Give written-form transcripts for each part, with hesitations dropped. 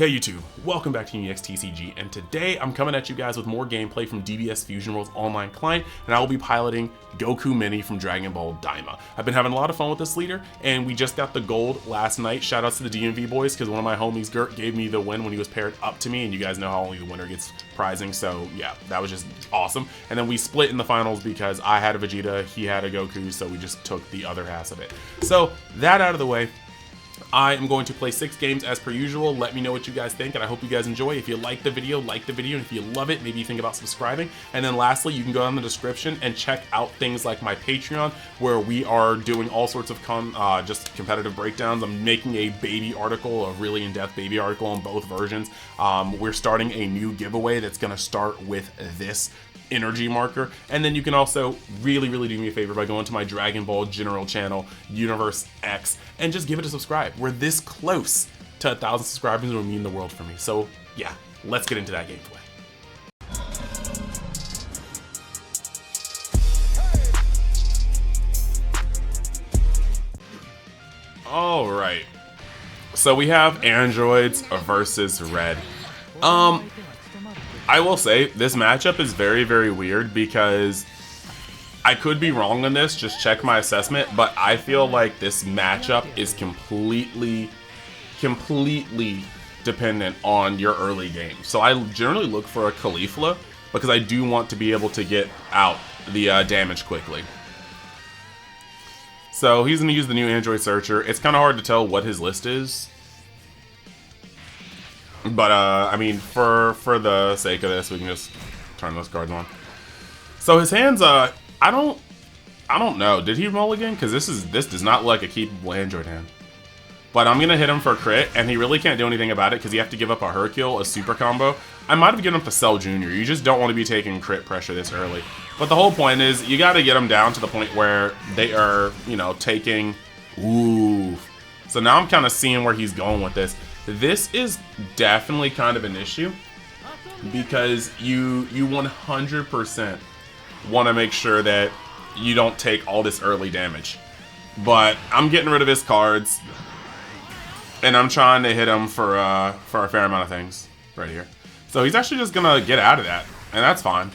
Hey YouTube, welcome back to UniXTCG, and today I'm coming at you guys with more gameplay from DBS Fusion World's online client, and I will be piloting Goku Mini from Dragon Ball Daima. I've been having a lot of fun with this leader, and we just got the gold last night. Shoutouts to the DMV boys, because one of my homies, Gert, gave me the win when he was paired up to me, and you guys know how only the winner gets prizing, so yeah, that was just awesome. And then we split in the finals because I had a Vegeta, he had a Goku, so we just took the other half of it. So, that out of the way, I am going to play 6 games as per usual. Let me know what you guys think, and I hope you guys enjoy. If you like the video, and if you love it, maybe you think about subscribing. And then lastly, you can go down in the description and check out things like my Patreon, where we are doing all sorts of just competitive breakdowns. I'm making a baby article, a really in-depth baby article on both versions. We're starting a new giveaway that's going to start with this energy marker, and then you can also really do me a favor by going to my Dragon Ball general channel, Universe X, and just give it a subscribe. We're this close to 1,000 subscribers, and it would mean the world for me. So yeah, let's get into that gameplay. All right, so we have androids versus red. I will say, this matchup is very weird because I could be wrong on this, just check my assessment, but I feel like this matchup is completely dependent on your early game. So I generally look for a Caulifla because I do want to be able to get out the damage quickly. So he's going to use the new Android Searcher. It's kind of hard to tell what his list is. But, I mean, for the sake of this, we can just turn those cards on. So his hands, I don't know. Did he mulligan? Because this does not look like a keepable Android hand. But I'm going to hit him for a crit, and he really can't do anything about it because you have to give up a Hercule, a super combo. I might have given him to Cell Jr. You just don't want to be taking crit pressure this early. But the whole point is, you got to get them down to the point where they are, you know, taking... Ooh. So now I'm kind of seeing where he's going with this. This is definitely kind of an issue because you 100% want to make sure that you don't take all this early damage. But I'm getting rid of his cards, and I'm trying to hit him for a fair amount of things right here. So he's actually just gonna get out of that, and that's fine.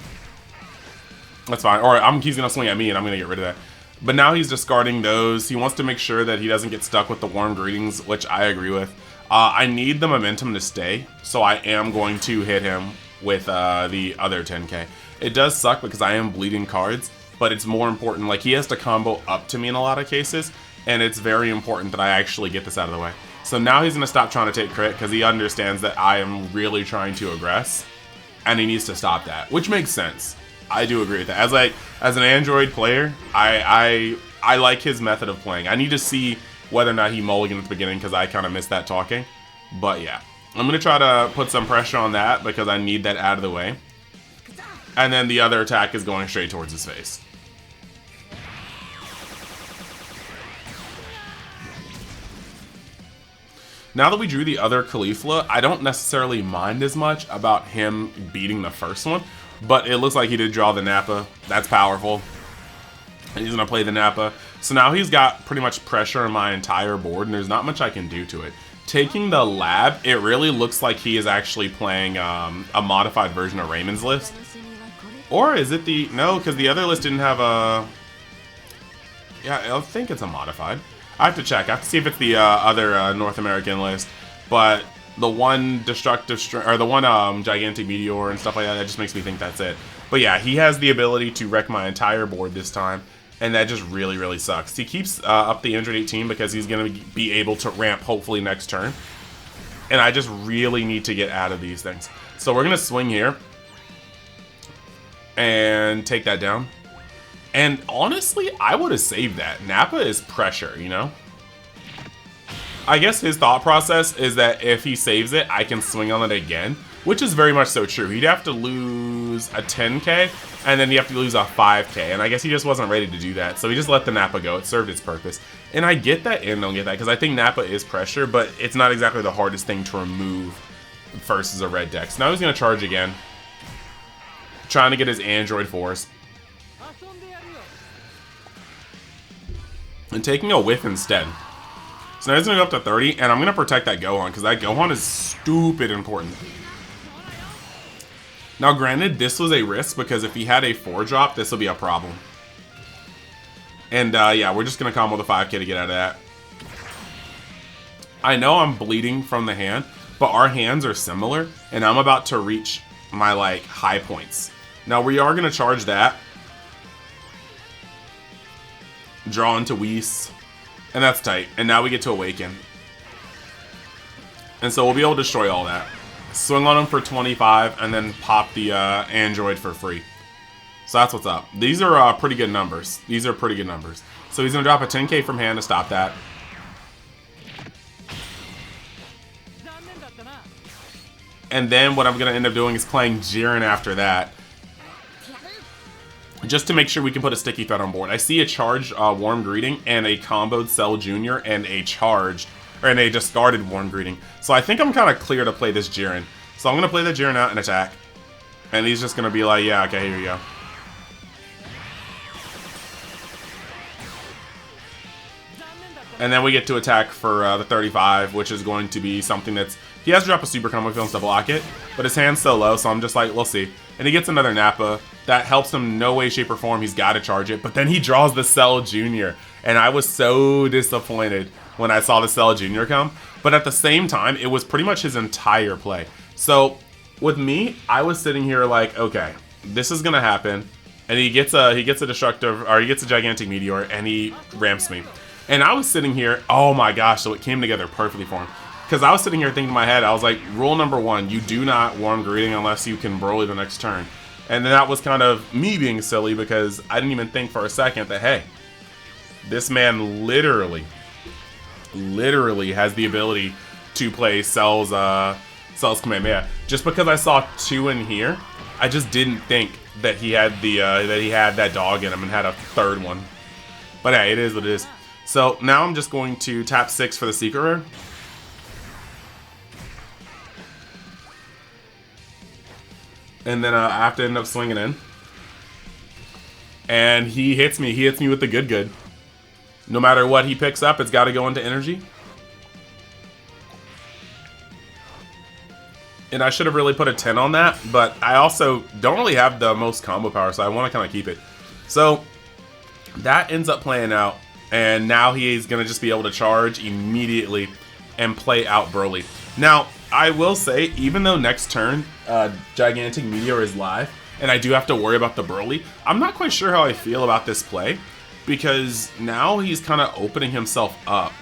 That's fine. Or he's gonna swing at me, and I'm gonna get rid of that. But now he's discarding those. He wants to make sure that he doesn't get stuck with the warm greetings, which I agree with. I need the momentum to stay, so I am going to hit him with the other 10k. It does suck because I am bleeding cards, but it's more important, like he has to combo up to me in a lot of cases, and it's very important that I actually get this out of the way. So now he's going to stop trying to take crit because he understands that I am really trying to aggress, and he needs to stop that, which makes sense. I do agree with that. As an Android player, I like his method of playing. I need to see whether or not he mulliganed at the beginning because I kind of missed that talking. But yeah, I'm going to try to put some pressure on that because I need that out of the way. And then the other attack is going straight towards his face. Now that we drew the other Caulifla, I don't necessarily mind as much about him beating the first one. But it looks like he did draw the Nappa. That's powerful. He's going to play the Nappa. So now he's got pretty much pressure on my entire board, and there's not much I can do to it. Taking the lab, it really looks like he is actually playing a modified version of Raymond's list. Or is it the... No, because the other list didn't have a... Yeah, I think it's a modified. I have to check. I have to see if it's the other North American list. But the one destructive... Or the one gigantic meteor and stuff like that just makes me think that's it. But yeah, he has the ability to wreck my entire board this time. And that just really sucks. He keeps up the Android 18 because he's going to be able to ramp hopefully next turn. And I just really need to get out of these things. So we're going to swing here. And take that down. And honestly, I would have saved that. Nappa is pressure, you know? I guess his thought process is that if he saves it, I can swing on it again. Which is very much so true. He'd have to lose a 10k, and then you have to lose a 5k, and I guess he just wasn't ready to do that, so he just let the Nappa go. It served its purpose. And I get that and don't get that, because I think Nappa is pressure, but it's not exactly the hardest thing to remove versus a red deck. So now he's going to charge again, trying to get his Android Force. And taking a whiff instead. So now he's going to go up to 30, and I'm going to protect that Gohan, because that Gohan is stupid important. Now, granted, this was a risk, because if he had a 4-drop, this will be a problem. And, yeah, we're just going to combo the 5K to get out of that. I know I'm bleeding from the hand, but our hands are similar, and I'm about to reach my, like, high points. Now, we are going to charge that. Draw into Whis. And that's tight. And now we get to Awaken. And so we'll be able to destroy all that. Swing on him for 25, and then pop the Android for free. So that's what's up. These are pretty good numbers. These are pretty good numbers. So he's going to drop a 10K from hand to stop that. And then what I'm going to end up doing is playing Jiren after that. Just to make sure we can put a sticky threat on board. I see a charged Warm Greeting and a comboed Cell Jr. and a charged, and a discarded Warm Greeting. So I think I'm kind of clear to play this Jiren. So I'm going to play the Jiren out and attack. And he's just going to be like, yeah, okay, here you go. And then we get to attack for the 35, which is going to be something that's... He has to drop a super combo if he wants to block it, but his hand's so low, so I'm just like, we'll see. And he gets another Nappa. That helps him no way, shape, or form. He's got to charge it. But then he draws the Cell Jr. And I was so disappointed when I saw the Cell Jr. come. But at the same time, it was pretty much his entire play. So with me, I was sitting here like, okay, this is going to happen. And he gets a destructive, or he gets a gigantic meteor, and he ramps me. And I was sitting here, oh my gosh, so it came together perfectly for him. Because I was sitting here thinking in my head, I was like, rule number 1, you do not Warm Greeting unless you can Broly the next turn. And then that was kind of me being silly, because I didn't even think for a second that, hey, this man literally has the ability to play Cell's Kamehameha. Just because I saw 2 in here, I just didn't think that he had that dog in him and had a 3rd one. But hey, it is what it is. So now I'm just going to tap 6 for the secret rare. And then I have to end up swinging in. And he hits me. He hits me with the good. No matter what he picks up, it's got to go into energy. And I should have really put a 10 on that. But I also don't really have the most combo power, so I want to kind of keep it. So that ends up playing out. And now he's going to just be able to charge immediately and play out Broly. Now, I will say, even though next turn, Gigantic Meteor is live, and I do have to worry about the Broly, I'm not quite sure how I feel about this play, because now he's kind of opening himself up.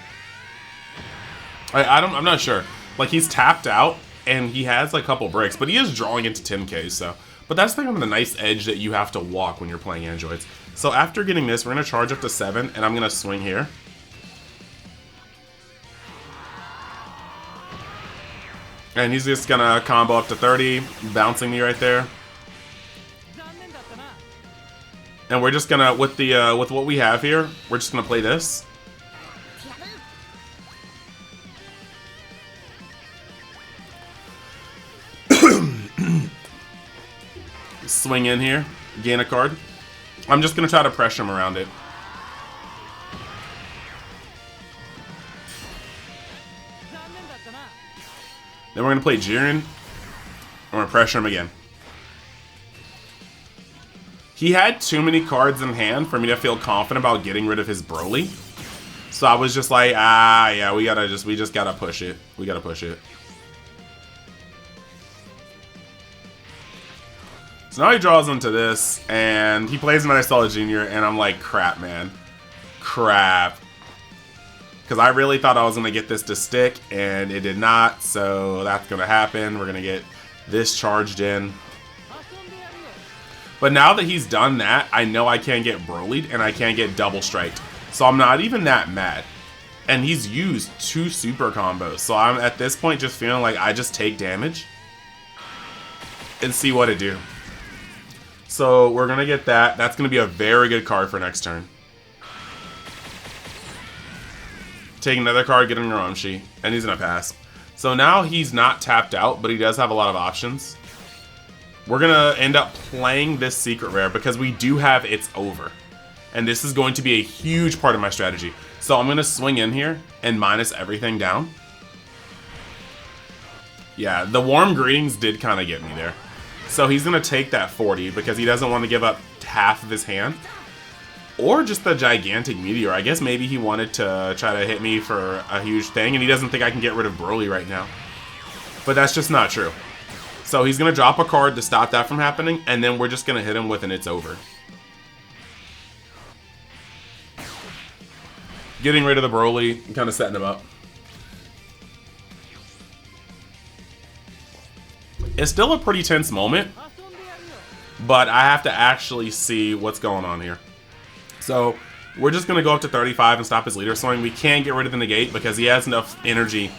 I'm not sure. Like, he's tapped out, and he has like a couple breaks, but he is drawing into 10K, so. But that's kind of the nice edge that you have to walk when you're playing androids. So after getting this, we're going to charge up to 7, and I'm going to swing here. And he's just going to combo up to 30, bouncing me right there. And we're just going to, with what we have here, we're just going to play this. Swing in here, gain a card. I'm just going to try to pressure him around it. Then we're going to play Jiren. I'm going to pressure him again. He had too many cards in hand for me to feel confident about getting rid of his Broly. So I was just like, yeah, we just got to push it. We got to push it. So now he draws into this, and he plays another Solid Jr., and I'm like, crap, man. Crap. Because I really thought I was going to get this to stick, and it did not, so that's going to happen. We're going to get this charged in. But now that he's done that, I know I can't get Broly'd, and I can't get double striked. So I'm not even that mad. And he's used 2 super combos, so I'm at this point just feeling like I just take damage and see what it do. So we're going to get that. That's going to be a very good card for next turn. Take another card, get him Ramshi, and he's going to pass. So now he's not tapped out, but he does have a lot of options. We're going to end up playing this secret rare because we do have It's Over. And this is going to be a huge part of my strategy. So I'm going to swing in here and minus everything down. Yeah, the warm greetings did kind of get me there. So he's going to take that 40 because he doesn't want to give up half of his hand. Or just the gigantic meteor. I guess maybe he wanted to try to hit me for a huge thing and he doesn't think I can get rid of Broly right now. But that's just not true. So he's going to drop a card to stop that from happening, and then we're just going to hit him with an it's over. Getting rid of the Broly, kind of setting him up. It's still a pretty tense moment, but I have to actually see what's going on here. So we're just going to go up to 35 and stop his leader swing. We can't get rid of the negate because he has enough energy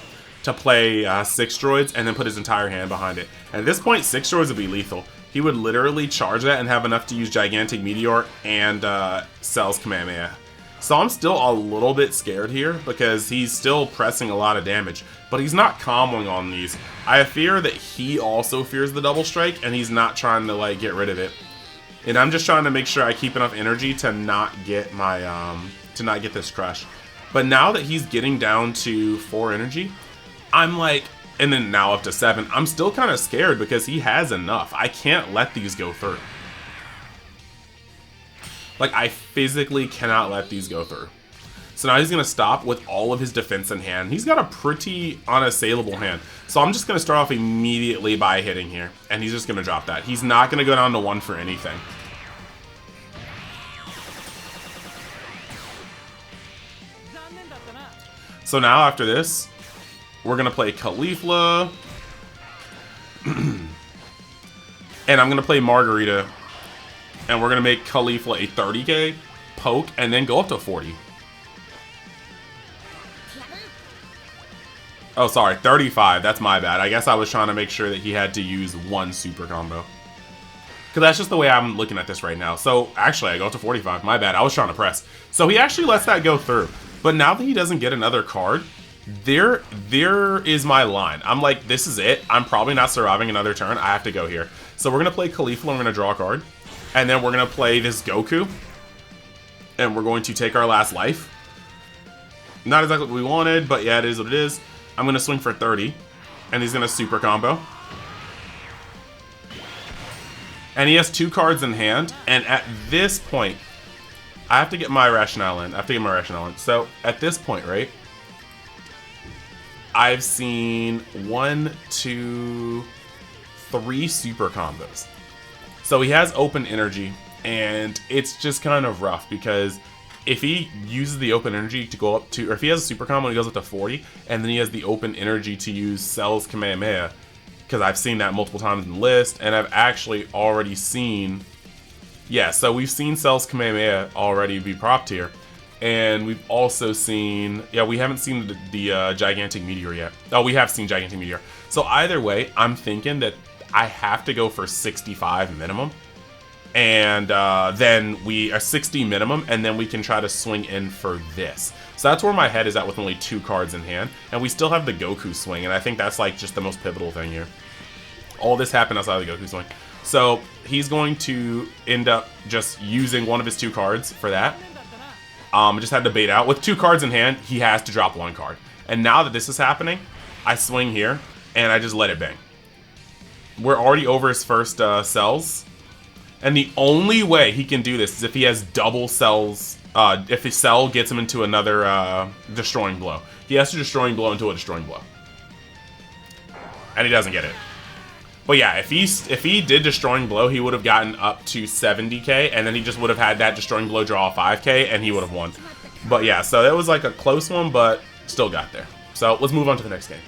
to play 6 droids and then put his entire hand behind it. And at this point, 6 droids would be lethal. He would literally charge that and have enough to use Gigantic Meteor and Cell's Kamehameha. So I'm still a little bit scared here because he's still pressing a lot of damage, but he's not comboing on these. I fear that he also fears the double strike and he's not trying to like get rid of it. And I'm just trying to make sure I keep enough energy to not get my this crush. But now that he's getting down to 4 energy, I'm like, and then now up to 7, I'm still kind of scared because he has enough. I can't let these go through. Like, I physically cannot let these go through. So now he's going to stop with all of his defense in hand. He's got a pretty unassailable hand. So I'm just going to start off immediately by hitting here. And he's just going to drop that. He's not going to go down to 1 for anything. So now after this, we're going to play Caulifla. And I'm going to play Margarita. And we're going to make Caulifla a 30k poke and then go up to 40. Oh, sorry, 35. That's my bad. I guess I was trying to make sure that he had to use 1 super combo. Because that's just the way I'm looking at this right now. So, actually, I go up to 45. My bad. I was trying to press. So, he actually lets that go through. But now that he doesn't get another card, there is my line. I'm like, this is it. I'm probably not surviving another turn. I have to go here. So, we're going to play Caulifla and we're going to draw a card. And then we're going to play this Goku. And we're going to take our last life. Not exactly what we wanted, but yeah, it is what it is. I'm going to swing for 30. And he's going to super combo. And he has 2 cards in hand. And at this point, I have to get my rationale in. So, at this point, right? I've seen 1, 2, 3 super combos. So he has open energy, and it's just kind of rough because if he uses the open energy to go up to, or if he has a super combo and he goes up to 40, and then he has the open energy to use Cell's Kamehameha, because I've seen that multiple times in the list, and I've actually already seen, yeah, so we've seen Cell's Kamehameha already be propped here, and we've also seen, yeah, we haven't seen the Gigantic Meteor yet. Oh, we have seen Gigantic Meteor. So either way, I'm thinking that I have to go for 65 minimum, and then we are 60 minimum, and then we can try to swing in for this. So that's where my head is at with only 2 cards in hand, and we still have the Goku swing, and I think that's like just the most pivotal thing here. All this happened outside of the Goku swing. So he's going to end up just using one of his 2 cards for that. Just had to bait out. With 2 cards in hand, he has to drop 1 card. And now that this is happening, I swing here, and I just let it bang. We're already over his first cells. And the only way he can do this is if he has double cells. If his cell gets him into another destroying blow. He has to destroying blow into a destroying blow. And he doesn't get it. But yeah, if he did destroying blow, he would have gotten up to 70k. And then he just would have had that destroying blow draw 5k. And he would have won. But yeah, so that was like a close one, but still got there. So let's move on to the next game.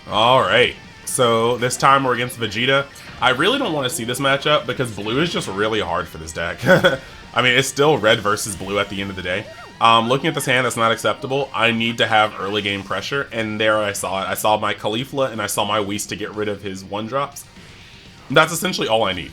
Alright, so this time we're against Vegeta. I really don't want to see this matchup because blue is just really hard for this deck. I mean, it's still red versus blue at the end of the day. Looking at this hand, that's not acceptable. I need to have early game pressure, and there I saw it. I saw my Caulifla, and I saw my Whis to get rid of his 1-drops. That's essentially all I need.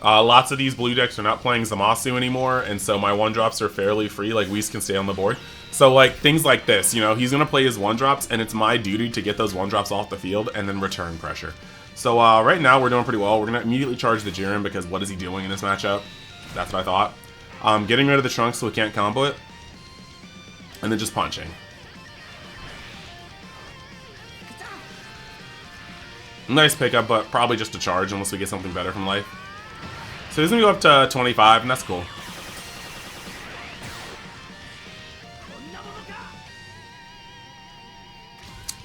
Lots of these blue decks are not playing Zamasu anymore, and so my 1-drops are fairly free, like Whis can stay on the board. So like things like this, you know, he's going to play his 1-drops, and it's my duty to get those 1-drops off the field and then return pressure. So right now we're doing pretty well. We're going to immediately charge the Jiren because what is he doing in this matchup? That's what I thought. Getting rid of the Trunks so we can't combo it. And then just punching. Nice pickup, but probably just a charge unless we get something better from life. So he's gonna go up to 25, and that's cool.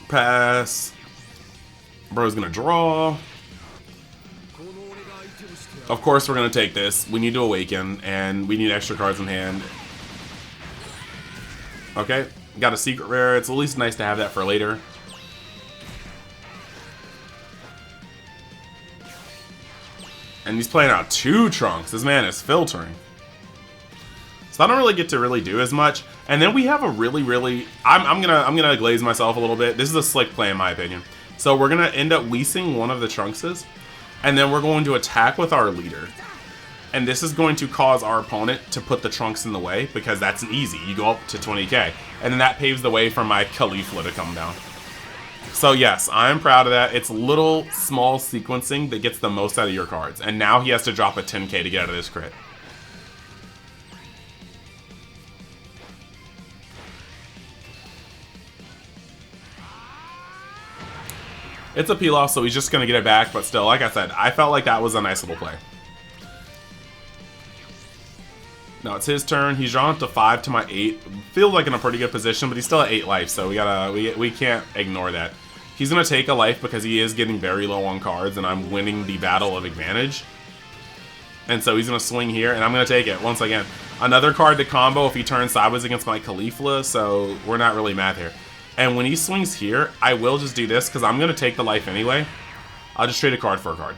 Pass. Bro's gonna draw. Of course we're gonna take this. We need to awaken, and we need extra cards in hand. Okay, got a secret rare. It's at least nice to have that for later. And he's playing out 2 Trunks. This man is filtering. So I don't really get to really do as much. And then we have a really I'm gonna glaze myself a little bit. This is a slick play in my opinion. So we're gonna end up weasing one of the Trunkses, and then we're going to attack with our leader. And this is going to cause our opponent to put the Trunks in the way, because that's an easy. You go up to 20k. And then that paves the way for my Caulifla to come down. So yes, I'm proud of that. It's little small sequencing that gets the most out of your cards. And now he has to drop a 10k to get out of this crit. It's a peel off, so he's just going to get it back. But still, like I said, I felt like that was a nice little play. Now it's his turn. He's drawn up to 5 to my 8. Feels like in a pretty good position, but he's still at 8 life, so we can't ignore that. He's gonna take a life because he is getting very low on cards, and I'm winning the battle of advantage. And so he's gonna swing here, and I'm gonna take it once again. Another card to combo if he turns sideways against my Caulifla, so we're not really mad here. And when he swings here, I will just do this because I'm gonna take the life anyway. I'll just trade a card for a card.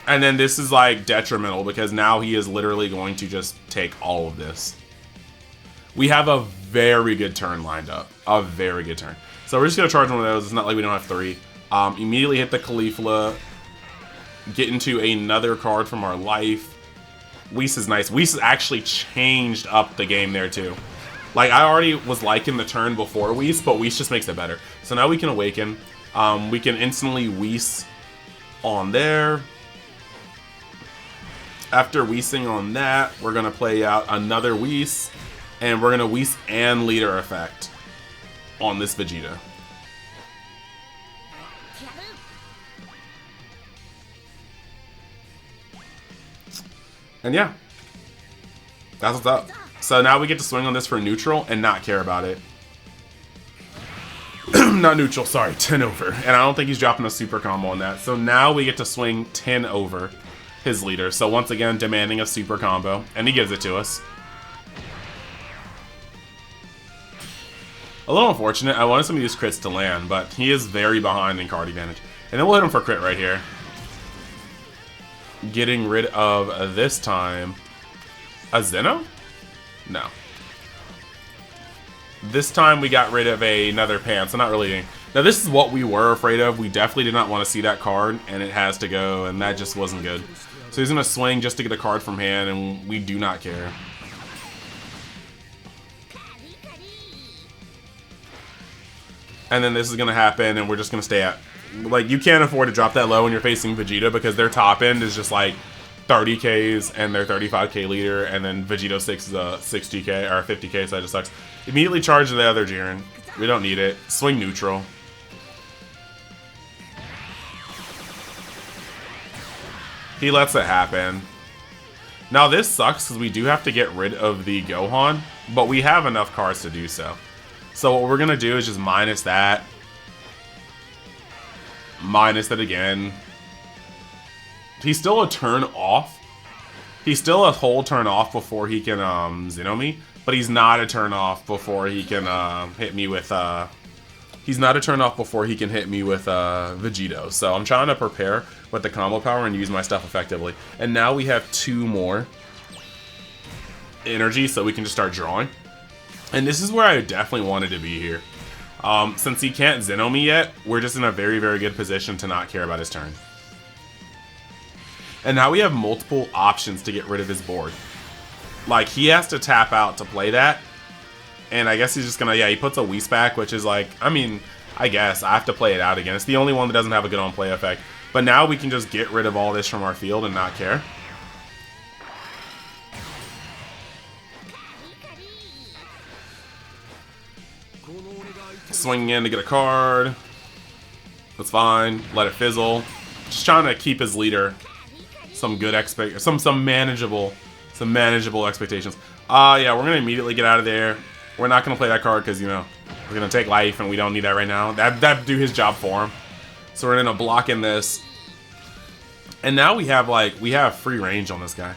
And then this is like detrimental because now he is literally going to just take all of this. We have a very good turn lined up. A very good turn. So we're just going to charge one of those. It's not like we don't have 3. Immediately hit the Caulifla. Get into another card from our life. Whis is nice. Whis actually changed up the game there too. Like I already was liking the turn before Whis, but Whis just makes it better. So now we can awaken. We can instantly Whis on there. After Whising on that, we're going to play out another Whis, and we're going to Whis and leader effect on this Vegeta. And yeah, that's what's up. So now we get to swing on this for neutral and not care about it. Not neutral, sorry, 10 over. And I don't think he's dropping a super combo on that. So now we get to swing 10 over his leader. So once again, demanding a super combo, and he gives it to us. A little unfortunate. I wanted some of these crits to land, but he is very behind in card advantage. And then we'll hit him for crit right here. Getting rid of, this time, a Zeno? No. This time we got rid of another Pants. I'm not really... Now this is what we were afraid of. We definitely did not want to see that card, and it has to go, and that just wasn't good. So he's going to swing just to get a card from hand, and we do not care. And then this is going to happen, and we're just going to stay at... Like, you can't afford to drop that low when you're facing Vegeta, because their top end is just like 30Ks, and their 35K leader, and then Vegeta 6 is a 60K, or 50K, so that just sucks. Immediately charge the other Jiren. We don't need it. Swing neutral. He lets it happen. Now this sucks because we do have to get rid of the Gohan, but we have enough cards to do so. So what we're going to do is just minus that. Minus it again. He's still a turn off. He's still a whole turn off before he can Zeno me, but he's not a turn off before he can hit me with he's not a turn off before he can hit me with Vegito. So I'm trying to prepare with the combo power and use my stuff effectively. And now we have 2 more energy, so we can just start drawing. And this is where I definitely wanted to be here. Since he can't Zeno me yet, we're just in a very, very good position to not care about his turn. And now we have multiple options to get rid of his board. Like, he has to tap out to play that. And I guess he's just gonna, yeah, he puts a Whis back, which is like, I mean, I guess I have to play it out again. It's the only one that doesn't have a good on play effect. But now we can just get rid of all this from our field and not care. Swinging in to get a card. That's fine. Let it fizzle. Just trying to keep his leader some good some manageable expectations. Yeah, we're gonna immediately get out of there. We're not gonna play that card because, you know, we're gonna take life and we don't need that right now. That'd do his job for him. So we're gonna block in this. And now we have free range on this guy.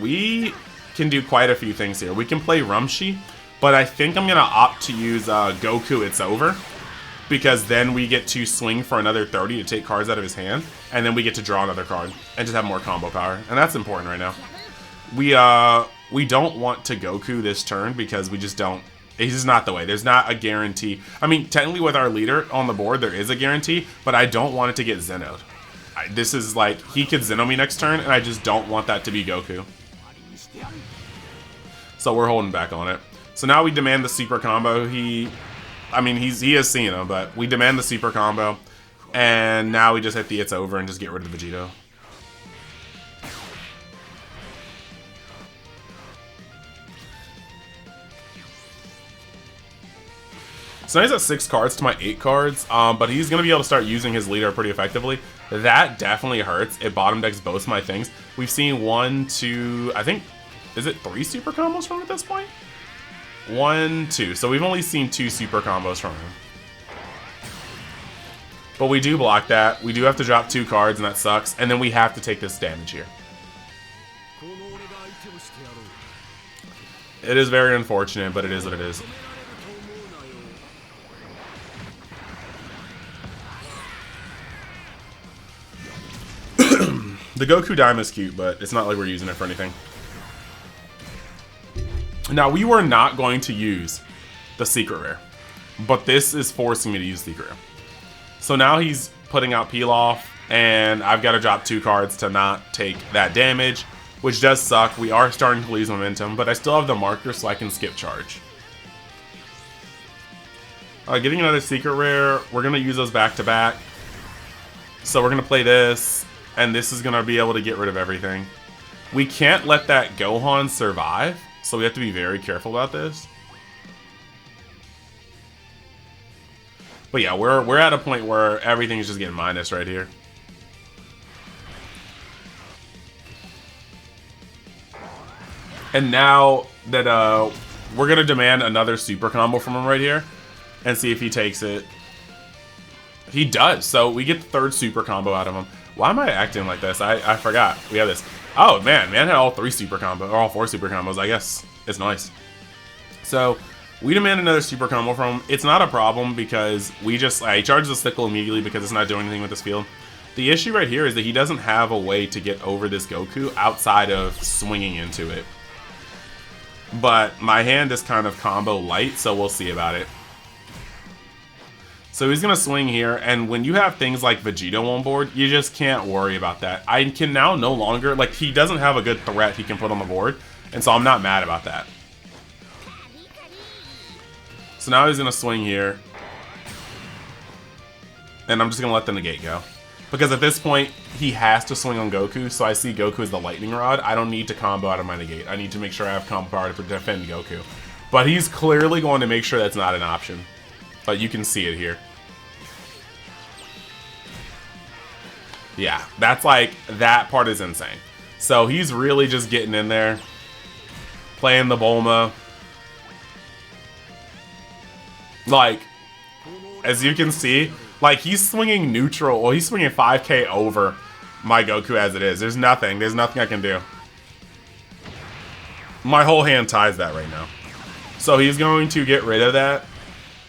We can do quite a few things here. We can play Rumshi, but I think I'm gonna opt to use Goku It's Over, because then we get to swing for another 30 to take cards out of his hand, and then we get to draw another card and just have more combo power, and that's important right now. We don't want to Goku this turn because we just don't. It's just not the way. There's not a guarantee. I mean, technically with our leader on the board, there is a guarantee, but I don't want it to get Zeno'd. This is like, he could Zeno me next turn, and I just don't want that to be Goku. So we're holding back on it. So now we demand the super combo. He is seeing him, but we demand the super combo. And now we just hit the It's Over and just get rid of the Vegeta. So now he's at 6 cards to my 8 cards, but he's going to be able to start using his leader pretty effectively. That definitely hurts. It bottom decks both my things. We've seen 1, 2, I think, is it 3 super combos from him at this point? 1, 2. So we've only seen 2 super combos from him. But we do block that. We do have to drop 2 cards, and that sucks. And then we have to take this damage here. It is very unfortunate, but it is what it is. The Goku Daima is cute, but it's not like we're using it for anything. Now, we were not going to use the Secret Rare, but this is forcing me to use Secret Rare. So now he's putting out Peel Off, and I've got to drop 2 cards to not take that damage, which does suck. We are starting to lose momentum, but I still have the marker so I can skip charge. Getting another Secret Rare, we're going to use those back to back. So we're going to play this, and this is going to be able to get rid of everything. We can't let that Gohan survive, so we have to be very careful about this. But yeah, we're at a point where everything's just getting minus right here. And now that we're going to demand another super combo from him right here and see if he takes it. He does, so we get the 3rd super combo out of him. Why am I acting like this? I forgot. We have this. Oh, man had all 3 super combos, or all 4 super combos, I guess. It's nice. So, we demand another super combo from him. It's not a problem because we just, he charges the Sickle immediately because it's not doing anything with this field. The issue right here is that he doesn't have a way to get over this Goku outside of swinging into it. But my hand is kind of combo light, so we'll see about it. So he's going to swing here, and when you have things like Vegeta on board, you just can't worry about that. I can now no longer, like, he doesn't have a good threat he can put on the board, and so I'm not mad about that. So now he's going to swing here, and I'm just going to let the negate go. Because at this point, he has to swing on Goku, so I see Goku as the lightning rod. I don't need to combo out of my negate. I need to make sure I have combo power to defend Goku. But he's clearly going to make sure that's not an option. But you can see it here. Yeah, that's like, that part is insane. So he's really just getting in there, playing the Bulma. Like, as you can see, like, he's swinging neutral. Well, he's swinging 5k over my Goku as it is. There's nothing I can do. My whole hand ties that right now. So he's going to get rid of that,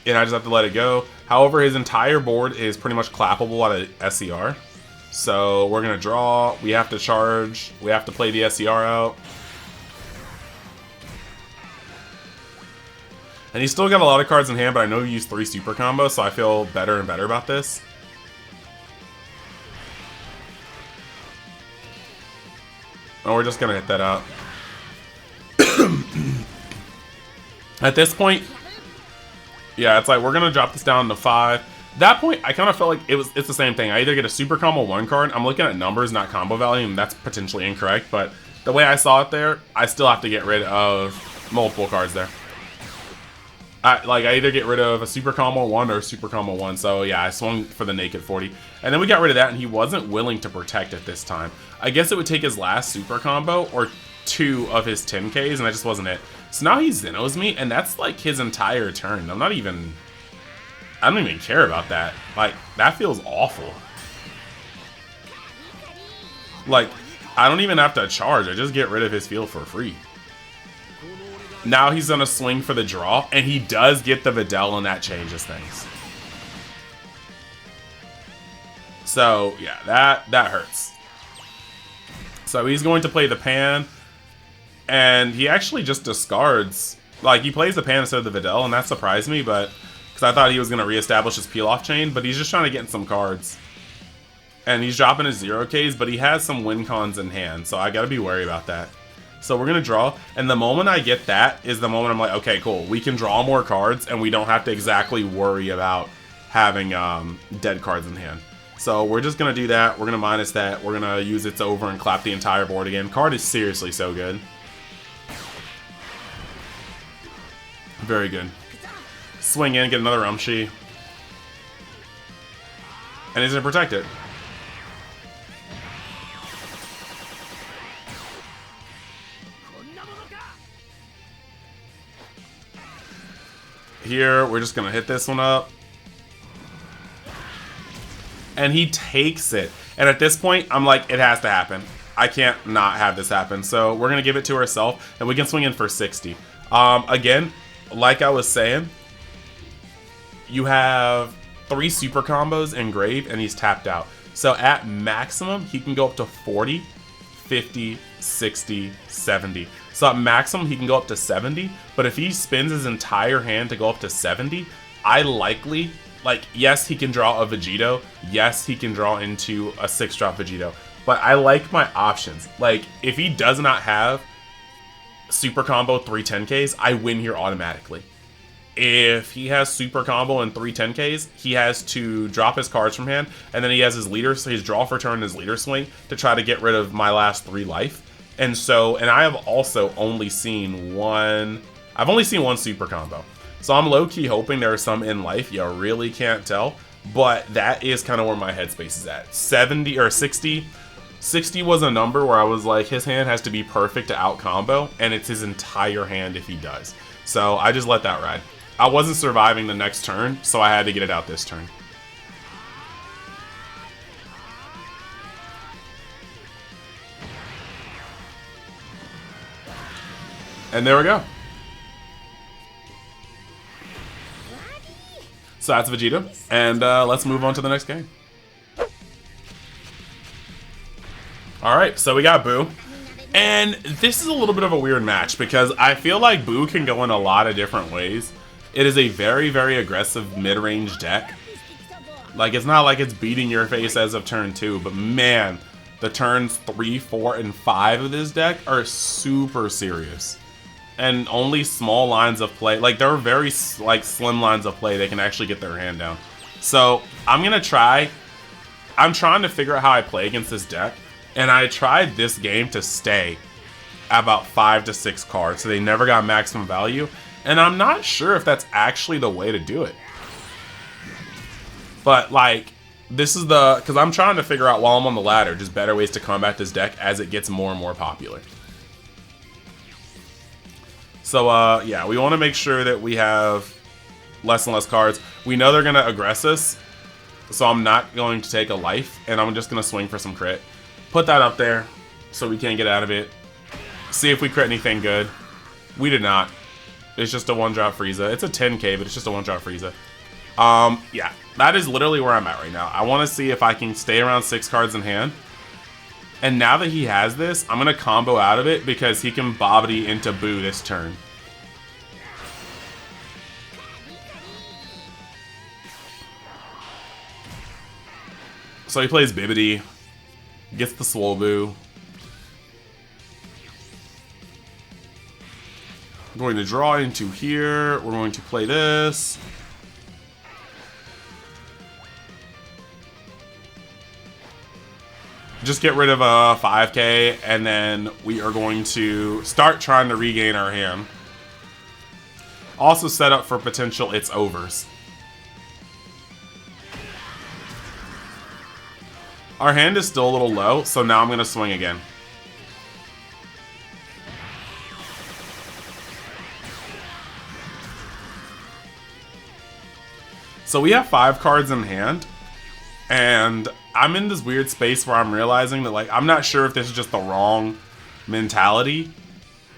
and I just have to let it go. However, his entire board is pretty much clappable out of SCR. So we're going to draw. We have to charge. We have to play the SCR out. And he's still got a lot of cards in hand, but I know he used 3 super combos, so I feel better and better about this. And we're just going to hit that out. At this point, yeah, it's like we're going to drop this down to 5. That point, I kind of felt like it's the same thing. I either get a super combo 1 card, I'm looking at numbers, not combo value, and that's potentially incorrect, but the way I saw it there, I still have to get rid of multiple cards there. I either get rid of a super combo 1 or a super combo 1, so yeah, I swung for the naked 40. And then we got rid of that, and he wasn't willing to protect it this time. I guess it would take his last super combo, or 2 of his 10Ks, and that just wasn't it. So now he Zenos me, and that's like his entire turn. I don't even care about that. Like, that feels awful. Like, I don't even have to charge, I just get rid of his field for free. Now he's gonna swing for the draw, and he does get the Videl, and that changes things. So, yeah, that hurts. So he's going to play the Pan, and he actually just discards. Like, he plays the Pan instead of the Videl, and that surprised me, but because I thought he was going to reestablish his peel-off chain, but he's just trying to get in some cards. And he's dropping his 0Ks, but he has some win cons in hand, so I gotta be wary about that. So we're going to draw, and the moment I get that is the moment I'm like, okay, cool, we can draw more cards, and we don't have to exactly worry about having dead cards in hand. So we're just going to do that, we're going to minus that, we're going to use It's Over and clap the entire board again. Card is seriously so good. Very good. Swing in, get another Rumshi. And he's going to protect it. Here, we're just going to hit this one up. And he takes it. And at this point, I'm like, it has to happen. I can't not have this happen. So we're going to give it to ourselves, and we can swing in for 60. Again, like I was saying, you have 3 super combos in Grave, and he's tapped out. So at maximum, he can go up to 40, 50, 60, 70. So at maximum, he can go up to 70, but if he spins his entire hand to go up to 70, I likely, like, yes, he can draw a Vegeta, yes, he can draw into a 6-drop Vegeta, but I like my options. Like, if he does not have super combo 3 10Ks, I win here automatically. If he has super combo and 3 10Ks, he has to drop his cards from hand, and then he has his leader, so his draw for turn and his leader swing to try to get rid of my last 3 life. And so, and I have also only seen one, I've only seen 1 super combo. So I'm low-key hoping there are some in life, you really can't tell, but that is kind of where my headspace is at. 70 or 60, 60 was a number where I was like, his hand has to be perfect to out-combo, and it's his entire hand if he does. So I just let that ride. I wasn't surviving the next turn, so I had to get it out this turn. And there we go. So that's Vegeta, and let's move on to the next game. Alright, so we got Boo. And this is a little bit of a weird match, because I feel like Boo can go in a lot of different ways. It is a very, very aggressive mid-range deck. Like, it's not like it's beating your face as of turn 2, but man, the turns 3, 4, and 5 of this deck are super serious. And only small lines of play, like, there are very, like, slim lines of play they can actually get their hand down. So, I'm trying to figure out how I play against this deck, and I tried this game to stay about 5 to 6 cards, so they never got maximum value, and I'm not sure if that's actually the way to do it. But, like, this is because I'm trying to figure out while I'm on the ladder, just better ways to combat this deck as it gets more and more popular. So, yeah, we want to make sure that we have less and less cards. We know they're going to aggress us, so I'm not going to take a life, and I'm just going to swing for some crit. Put that up there so we can't get out of it. See if we crit anything good. We did not. It's just a 1-drop Frieza. It's a 10K, but it's just a 1-drop Frieza. Yeah, that is literally where I'm at right now. I want to see if I can stay around 6 cards in hand. And now that he has this, I'm going to combo out of it because he can Bobbity into Boo this turn. So he plays Bibbidi, gets the Swole Boo. I'm going to draw into here. We're going to play this. Just get rid of a 5k, and then we are going to start trying to regain our hand. Also set up for potential it's overs. Our hand is still a little low, so now I'm going to swing again. So we have 5 cards in hand, and I'm in this weird space where I'm realizing that, like, I'm not sure if this is just the wrong mentality,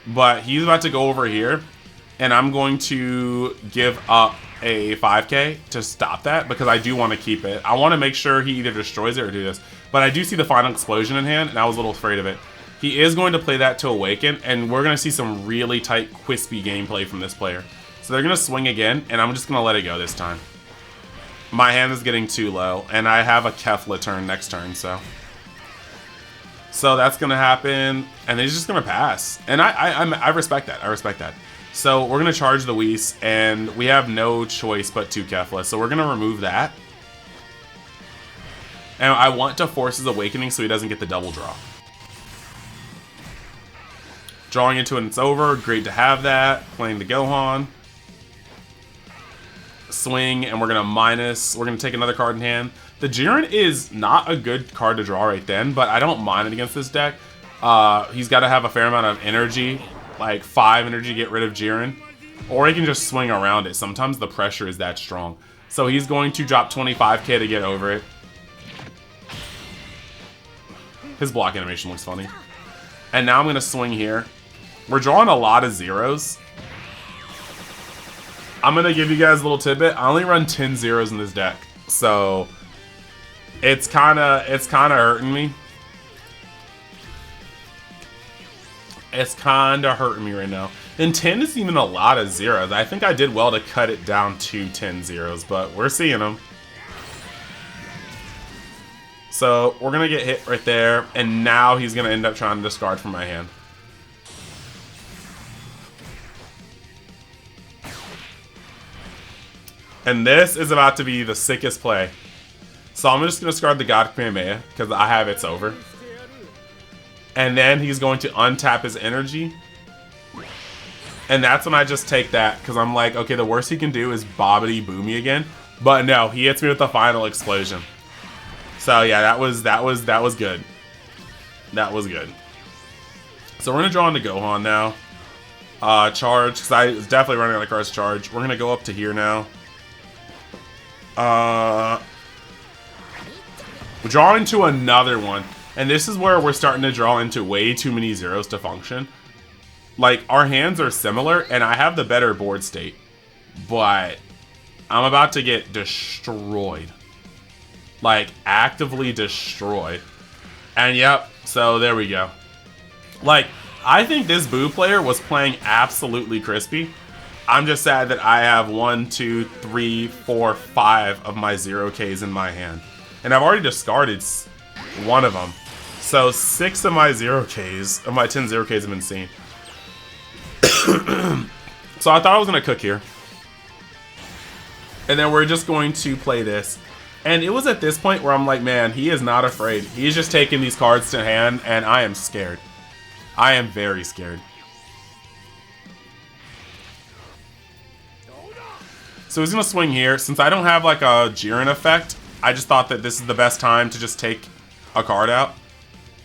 but he's about to go over here, and I'm going to give up a 5k to stop that, because I do want to keep it. I want to make sure he either destroys it or do this, but I do see the final explosion in hand, and I was a little afraid of it. He is going to play that to awaken, and we're going to see some really tight, crispy gameplay from this player. So they're going to swing again, and I'm just going to let it go this time. My hand is getting too low, and I have a Kefla turn next turn, so that's gonna happen, and he's just gonna pass, and I respect that. I respect that. So we're gonna charge the Whis, and we have no choice but to Kefla, so we're gonna remove that, and I want to force his awakening so he doesn't get the double draw. Drawing into it, and it's over. Great to have that. Playing the Gohan. Swing, and we're gonna take another card in hand. The Jiren is not a good card to draw right then, but I don't mind it against this deck. He's got to have a fair amount of energy, like 5 energy to get rid of Jiren, or he can just swing around it. Sometimes the pressure is that strong. So he's going to drop 25k to get over it. His block animation looks funny. And now I'm gonna swing here. We're drawing a lot of zeros. I'm gonna give you guys a little tidbit. I only run 10 zeros in this deck, so it's kinda hurting me. It's kinda hurting me right now. And 10 isn't even a lot of zeros. I think I did well to cut it down to 10 zeros, but we're seeing them. So we're gonna get hit right there, and now he's gonna end up trying to discard from my hand. And this is about to be the sickest play. So I'm just going to discard the God Kamehameha, because I have it's over. And then he's going to untap his energy. And that's when I just take that, because I'm like, okay, the worst he can do is bobbity boo me again. But no, he hits me with the final explosion. So yeah, that was good. That was good. So we're going to draw into Gohan now. Charge, because I was definitely running out of cards charge. We're going to go up to here now. We're drawing into another one, and this is where we're starting to draw into way too many zeros to function. Like, our hands are similar, and I have the better board state, but I'm about to get destroyed. Like, actively destroyed. And yep, so there we go. Like, I think this Boo player was playing absolutely crispy. I'm just sad that I have 1, 2, 3, 4, 5 of my 0Ks in my hand. And I've already discarded one of them. So 6 of my 0Ks, of my 10 0Ks have been seen. So I thought I was going to cook here. And then we're just going to play this. And it was at this point where I'm like, man, he is not afraid. He's just taking these cards to hand, and I am scared. I am very scared. So he's going to swing here. Since I don't have like a Jiren effect, I just thought that this is the best time to just take a card out.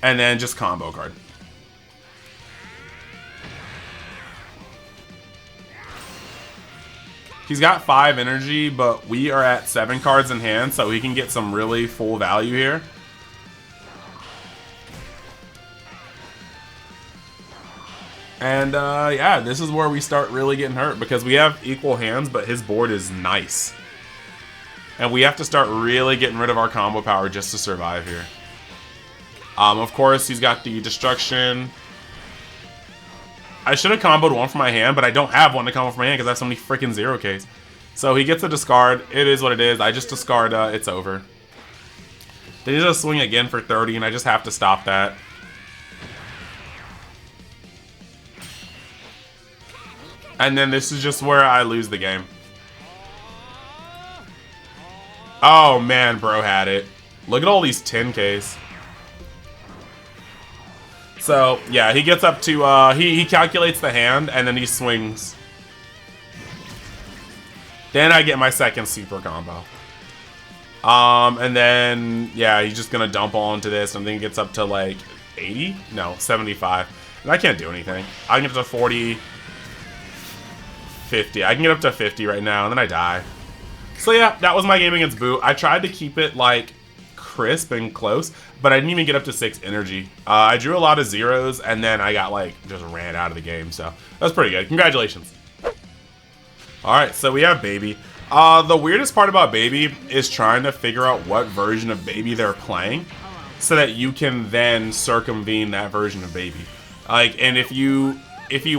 And then just combo card. He's got 5 energy, but we are at 7 cards in hand, so he can get some really full value here. And yeah, this is where we start really getting hurt, because we have equal hands, but his board is nice. And we have to start really getting rid of our combo power just to survive here. Of course, he's got the destruction. I should have comboed one from my hand, but I don't have one to combo from my hand because I have so many freaking 0Ks. So he gets a discard. It is what it is. I just discard, it's over. Then he's going to swing again for 30, and I just have to stop that. And then this is just where I lose the game. Oh man, bro had it. Look at all these 10Ks. So, yeah, he gets up to, he calculates the hand, and then he swings. Then I get my second super combo. And then, yeah, he's just gonna dump onto this, and then he gets up to, like, 80? No, 75. And I can't do anything. I can get up to 40, 50. I can get up to 50 right now, and then I die. So, yeah, that was my game against Boo. I tried to keep it, like, crisp and close, but I didn't even get up to 6 energy. I drew a lot of zeros, and then I got, like, just ran out of the game, so that was pretty good. Congratulations. Alright, so we have Baby. The weirdest part about Baby is trying to figure out what version of Baby they're playing so that you can then circumvene that version of Baby. Like, and if you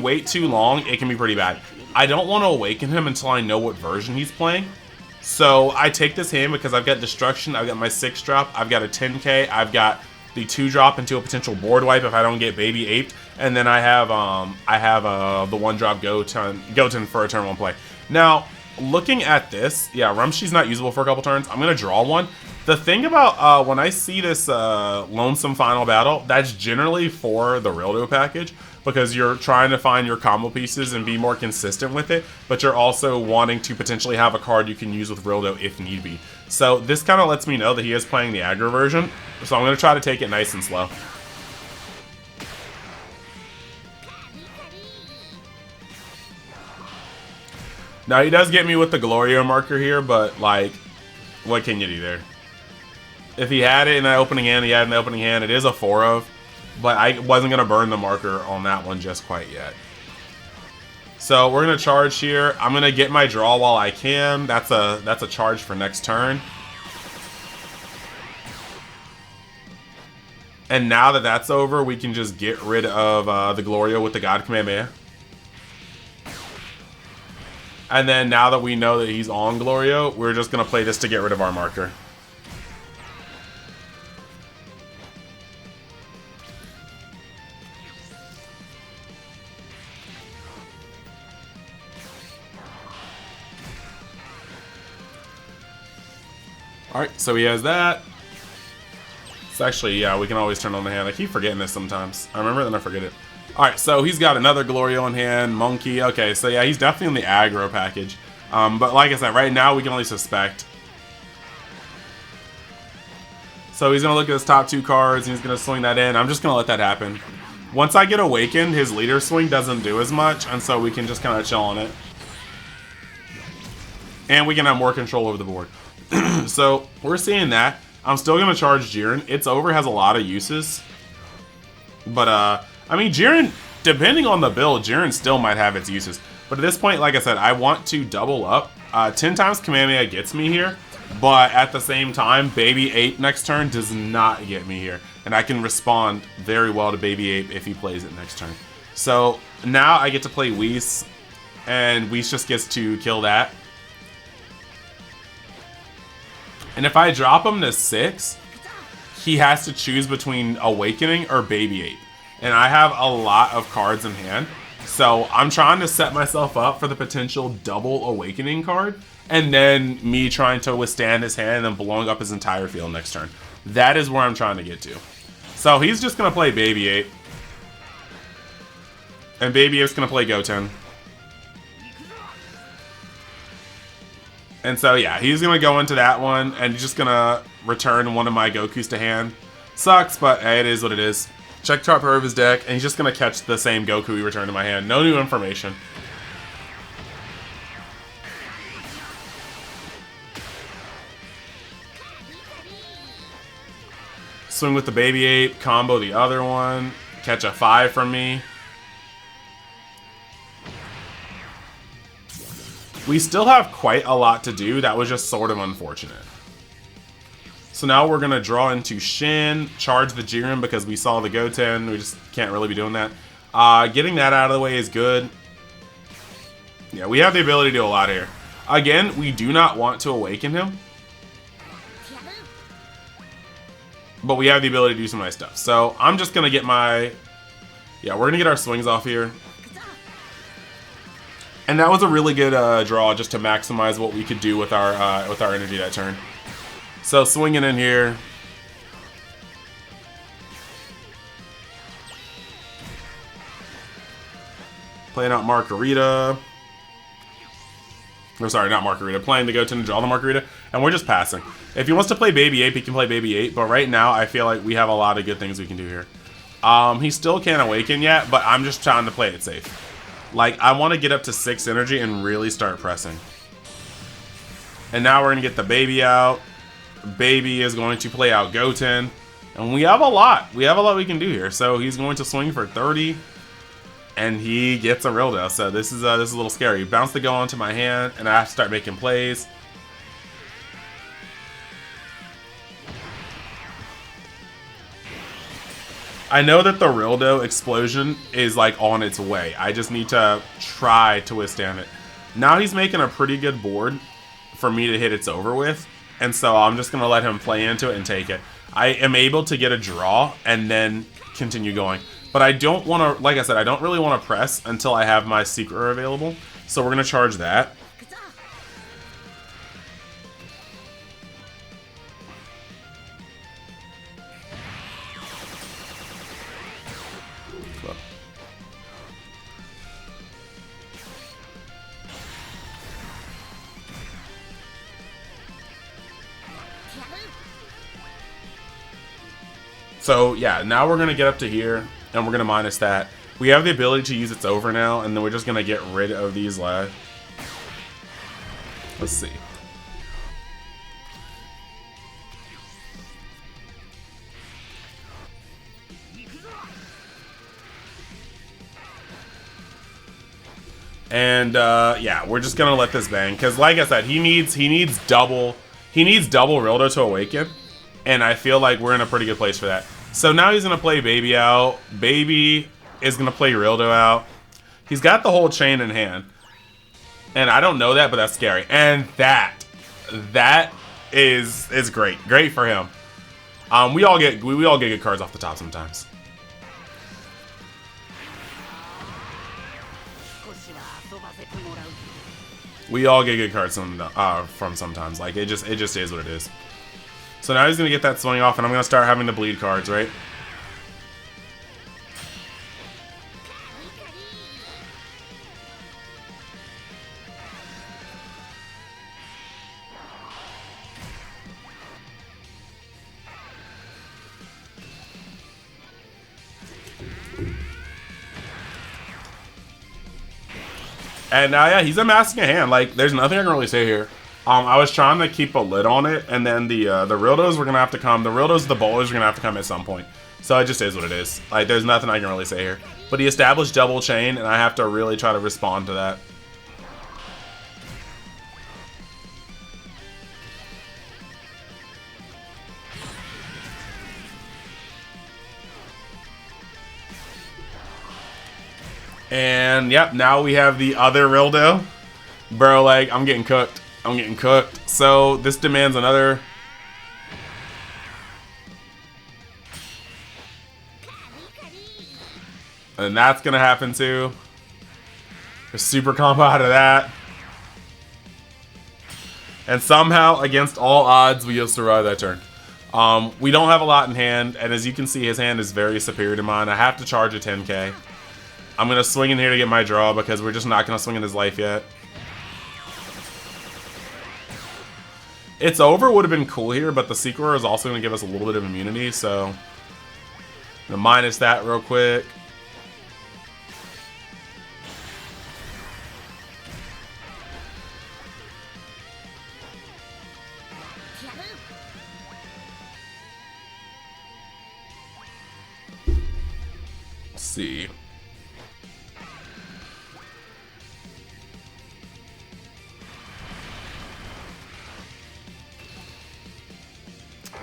wait too long, it can be pretty bad. I don't want to awaken him until I know what version he's playing. So I take this hand because I've got Destruction, I've got my 6-drop, I've got a 10k, I've got the 2-drop into a potential board wipe if I don't get Baby aped, and then I have the 1-drop Goten for a turn 1 play. Now, looking at this, yeah, Rumshi's not usable for a couple turns. I'm gonna draw one. The thing about when I see this Lonesome Final Battle, that's generally for the Rildo package, because you're trying to find your combo pieces and be more consistent with it, but you're also wanting to potentially have a card you can use with Rildo if need be. So this kind of lets me know that he is playing the aggro version, so I'm going to try to take it nice and slow. Now he does get me with the Glorio marker here, but like, what can you do there? If he had it in the opening hand, he had it in the opening hand. It is a 4 of. But I wasn't going to burn the marker on that one just quite yet. So we're going to charge here. I'm going to get my draw while I can. That's a charge for next turn. And now that that's over, we can just get rid of the Glorio with the God Kamehameha. And then now that we know that he's on Glorio, we're just going to play this to get rid of our marker. Alright, so he has that. It's actually, yeah, we can always turn on the hand. I keep forgetting this sometimes. I remember, then I forget it. Alright, so he's got another Glorio in hand, Monkey. Okay, so yeah, he's definitely in the aggro package. But like I said, right now we can only suspect. So he's going to look at his top 2 cards, and he's going to swing that in. I'm just going to let that happen. Once I get awakened, his leader swing doesn't do as much, and so we can just kind of chill on it. And we can have more control over the board. So we're seeing that. I'm still going to charge Jiren. It's over, has a lot of uses. But, I mean, Jiren, depending on the build, Jiren still might have its uses. But at this point, like I said, I want to double up. 10 times Kamehameha gets me here. But at the same time, Baby Ape next turn does not get me here. And I can respond very well to Baby Ape if he plays it next turn. So now I get to play Whis. And Whis just gets to kill that. And if I drop him to 6, he has to choose between Awakening or Baby Ape. And I have a lot of cards in hand. So I'm trying to set myself up for the potential double Awakening card. And then me trying to withstand his hand and then blowing up his entire field next turn. That is where I'm trying to get to. So he's just going to play Baby Ape. And Baby Ape's going to play Goten. And so, yeah, he's going to go into that one, and he's just going to return one of my Gokus to hand. Sucks, but hey, it is what it is. Check top pair of his deck, and he's just going to catch the same Goku he returned to my hand. No new information. Swing with the Baby Ape, combo the other one, catch a 5 from me. We still have quite a lot to do. That was just sort of unfortunate. So now we're going to draw into Shin, charge the Jiren because we saw the Goten. We just can't really be doing that. Getting that out of the way is good. Yeah, we have the ability to do a lot here. Again, we do not want to awaken him. But we have the ability to do some nice stuff. So I'm just going to get my... Yeah, we're going to get our swings off here. And that was a really good draw just to maximize what we could do with our energy that turn. So swinging in here. Playing out Margarita. Or sorry, not Margarita. Playing the Goten to draw the Margarita. And we're just passing. If he wants to play Baby Ape, he can play Baby Ape. But right now, I feel like we have a lot of good things we can do here. He still can't awaken yet, but I'm just trying to play it safe. Like, I want to get up to 6 energy and really start pressing. And now we're going to get the Baby out. Baby is going to play out Goten. And we have a lot. We have a lot we can do here. So he's going to swing for 30. And he gets a real deal. So this is a little scary. Bounce the Gohan to my hand, and I have to start making plays. I know that the Rildo explosion is like on its way. I just need to try to withstand it. Now he's making a pretty good board for me to hit it's over with. And so I'm just going to let him play into it and take it. I am able to get a draw and then continue going. But I don't want to, like I said, I don't really want to press until I have my secret available. So we're going to charge that. So yeah, now we're going to get up to here, and we're going to minus that. We have the ability to use it's over now, and then we're just going to get rid of these left. Let's see. And yeah, we're just going to let this bang, because like I said, he needs double Rildo to awaken. And I feel like we're in a pretty good place for that. So now he's going to play Baby out. Baby is going to play Rildo out. He's got the whole chain in hand. And I don't know that, but that's scary. And that is great. Great for him. We all get good cards off the top sometimes. We all get good cards from sometimes. Like it just is what it is. So now he's going to get that swing off, and I'm going to start having to bleed cards, right? And yeah, he's amassing a hand. Like, there's nothing I can really say here. I was trying to keep a lid on it, and then the Rildos were gonna have to come. The Rildos, the bowlers are gonna have to come at some point. So it just is what it is. Like, there's nothing I can really say here. But he established double chain, and I have to really try to respond to that. And yep, now we have the other Rildo. Bro, like, I'm getting cooked. I'm getting cooked. So this demands another. And that's gonna happen too. A super combo out of that. And somehow, against all odds, we just survive that turn. We don't have a lot in hand, and as you can see, his hand is very superior to mine. I have to charge a 10k. I'm gonna swing in here to get my draw because we're just not gonna swing in his life yet. It's over would have been cool here, but the Secret is also going to give us a little bit of immunity, so I'm going to minus that real quick. Let's see.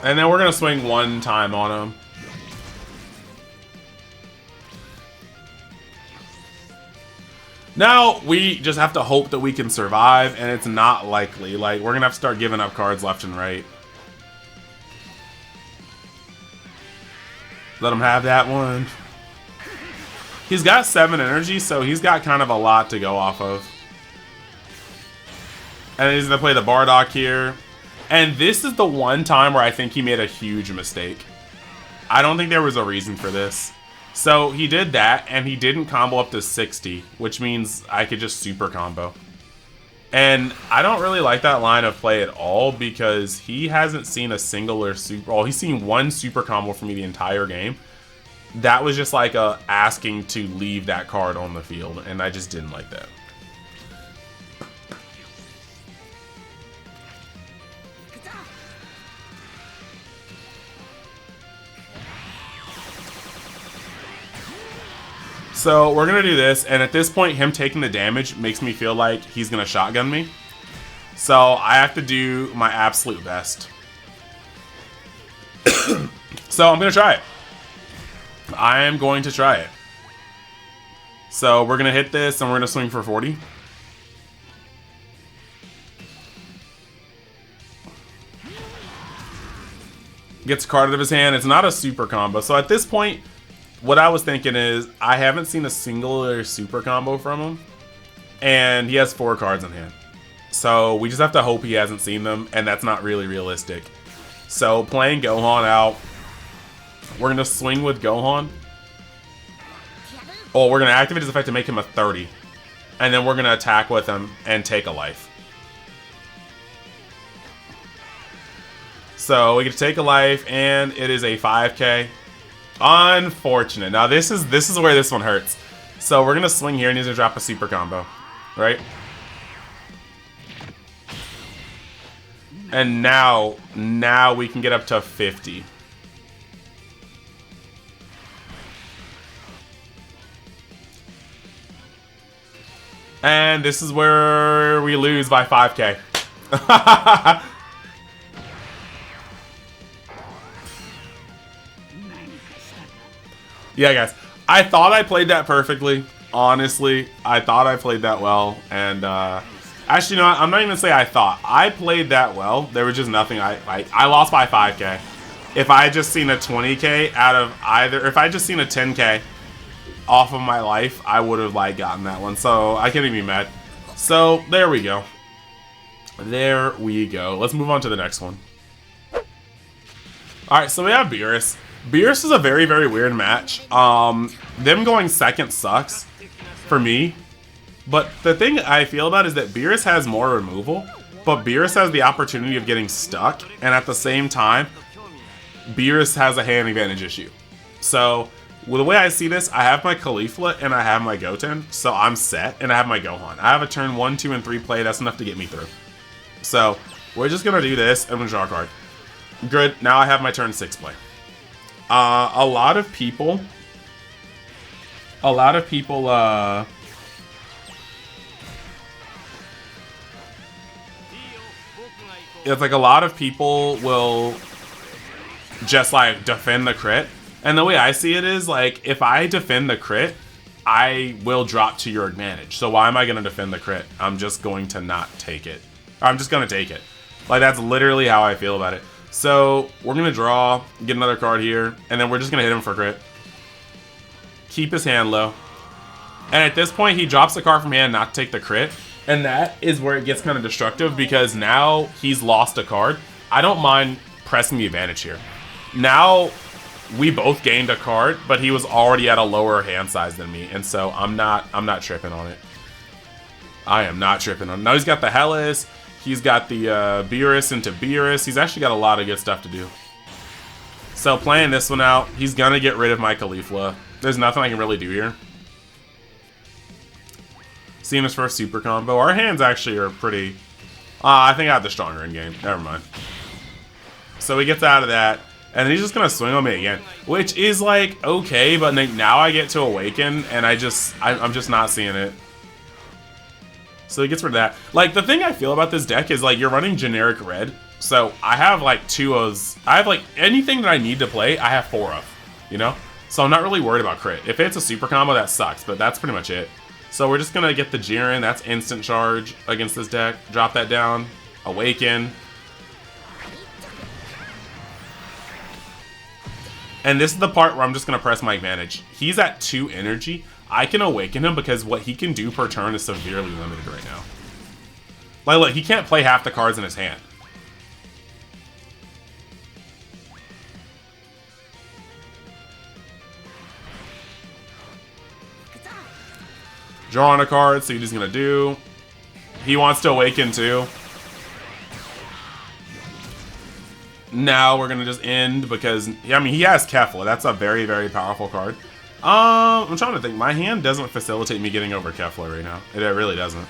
And then we're going to swing one time on him. Now, we just have to hope that we can survive, and it's not likely. Like, we're going to have to start giving up cards left and right. Let him have that one. He's got 7 energy, so he's got kind of a lot to go off of. And he's going to play the Bardock here. And this is the one time where I think he made a huge mistake. I don't think there was a reason for this. So he did that, and he didn't combo up to 60, which means I could just super combo. And I don't really like that line of play at all because he hasn't seen a singular super... Well, he's seen one super combo for me the entire game. That was just like asking to leave that card on the field, and I just didn't like that. So we're going to do this, and at this point, him taking the damage makes me feel like he's going to shotgun me. So I have to do my absolute best. So I'm going to try it. I am going to try it. So we're going to hit this, and we're going to swing for 40. Gets a card out of his hand. It's not a super combo. So at this point... What I was thinking is, I haven't seen a singular super combo from him, and he has 4 cards in hand. So we just have to hope he hasn't seen them, and that's not really realistic. So playing Gohan out, we're going to swing with Gohan. Oh, we're going to activate his effect to make him a 30. And then we're going to attack with him and take a life. So we get to take a life, and it is a 5k. Unfortunate. Now this is where this one hurts. So we're gonna swing here and he's gonna drop a super combo, right? And now we can get up to 50. And this is where we lose by 5k. Yeah, guys. I thought I played that perfectly. Honestly, I thought I played that well. And, actually, you know what? I'm not even going to say I thought. I played that well. There was just nothing I lost by 5k. If I had just seen a 20k out of either... If I had just seen a 10k off of my life, I would have, like, gotten that one. So, I can't even be mad. So, there we go. There we go. Let's move on to the next one. Alright, so we have Beerus. Beerus is a very, very weird match. Them going second sucks for me. But the thing I feel about is that Beerus has more removal, but Beerus has the opportunity of getting stuck, and at the same time, Beerus has a hand advantage issue. So, well, the way I see this, I have my Caulifla and I have my Goten, so I'm set, and I have my Gohan. I have a turn 1, 2, and 3 play. That's enough to get me through. So, we're just going to do this, and I'm going to draw a card. Good, now I have my turn 6 play. A lot of people, it's like a lot of people will just like defend the crit. And the way I see it is like, if I defend the crit, I will drop to your advantage. So why am I going to defend the crit? I'm just going to not take it. I'm just going to take it. Like, that's literally how I feel about it. So, we're going to draw, get another card here, and then we're just going to hit him for crit. Keep his hand low. And at this point, he drops the card from hand not to take the crit. And that is where it gets kind of destructive, because now he's lost a card. I don't mind pressing the advantage here. Now, we both gained a card, but he was already at a lower hand size than me. And so, I'm not tripping on it. I am not tripping on it. Now he's got the Hellas. He's got the Beerus into Beerus. He's actually got a lot of good stuff to do. So playing this one out, he's going to get rid of my Caulifla. There's nothing I can really do here. Seeing his first super combo. Our hands actually are pretty... I think I have the stronger in game. Never mind. So he gets out of that. And he's just going to swing on me again. Which is like, okay, but now I get to awaken. And I'm just not seeing it. So he gets rid of that. Like, the thing I feel about this deck is, like, you're running generic red. So I have, like, 2Os. I have, like, anything that I need to play, I have 4 of. You know? So I'm not really worried about crit. If it's a super combo, that sucks. But that's pretty much it. So we're just going to get the Jiren. That's instant charge against this deck. Drop that down. Awaken. And this is the part where I'm just going to press my advantage. He's at 2 energy. I can awaken him because what he can do per turn is severely limited right now. Like, look, he can't play half the cards in his hand. Drawing a card, so he's just gonna do. He wants to awaken too. Now we're gonna just end because I mean he has Kefla. That's a very, very powerful card. I'm trying to think. My hand doesn't facilitate me getting over Kefla right now. It really doesn't.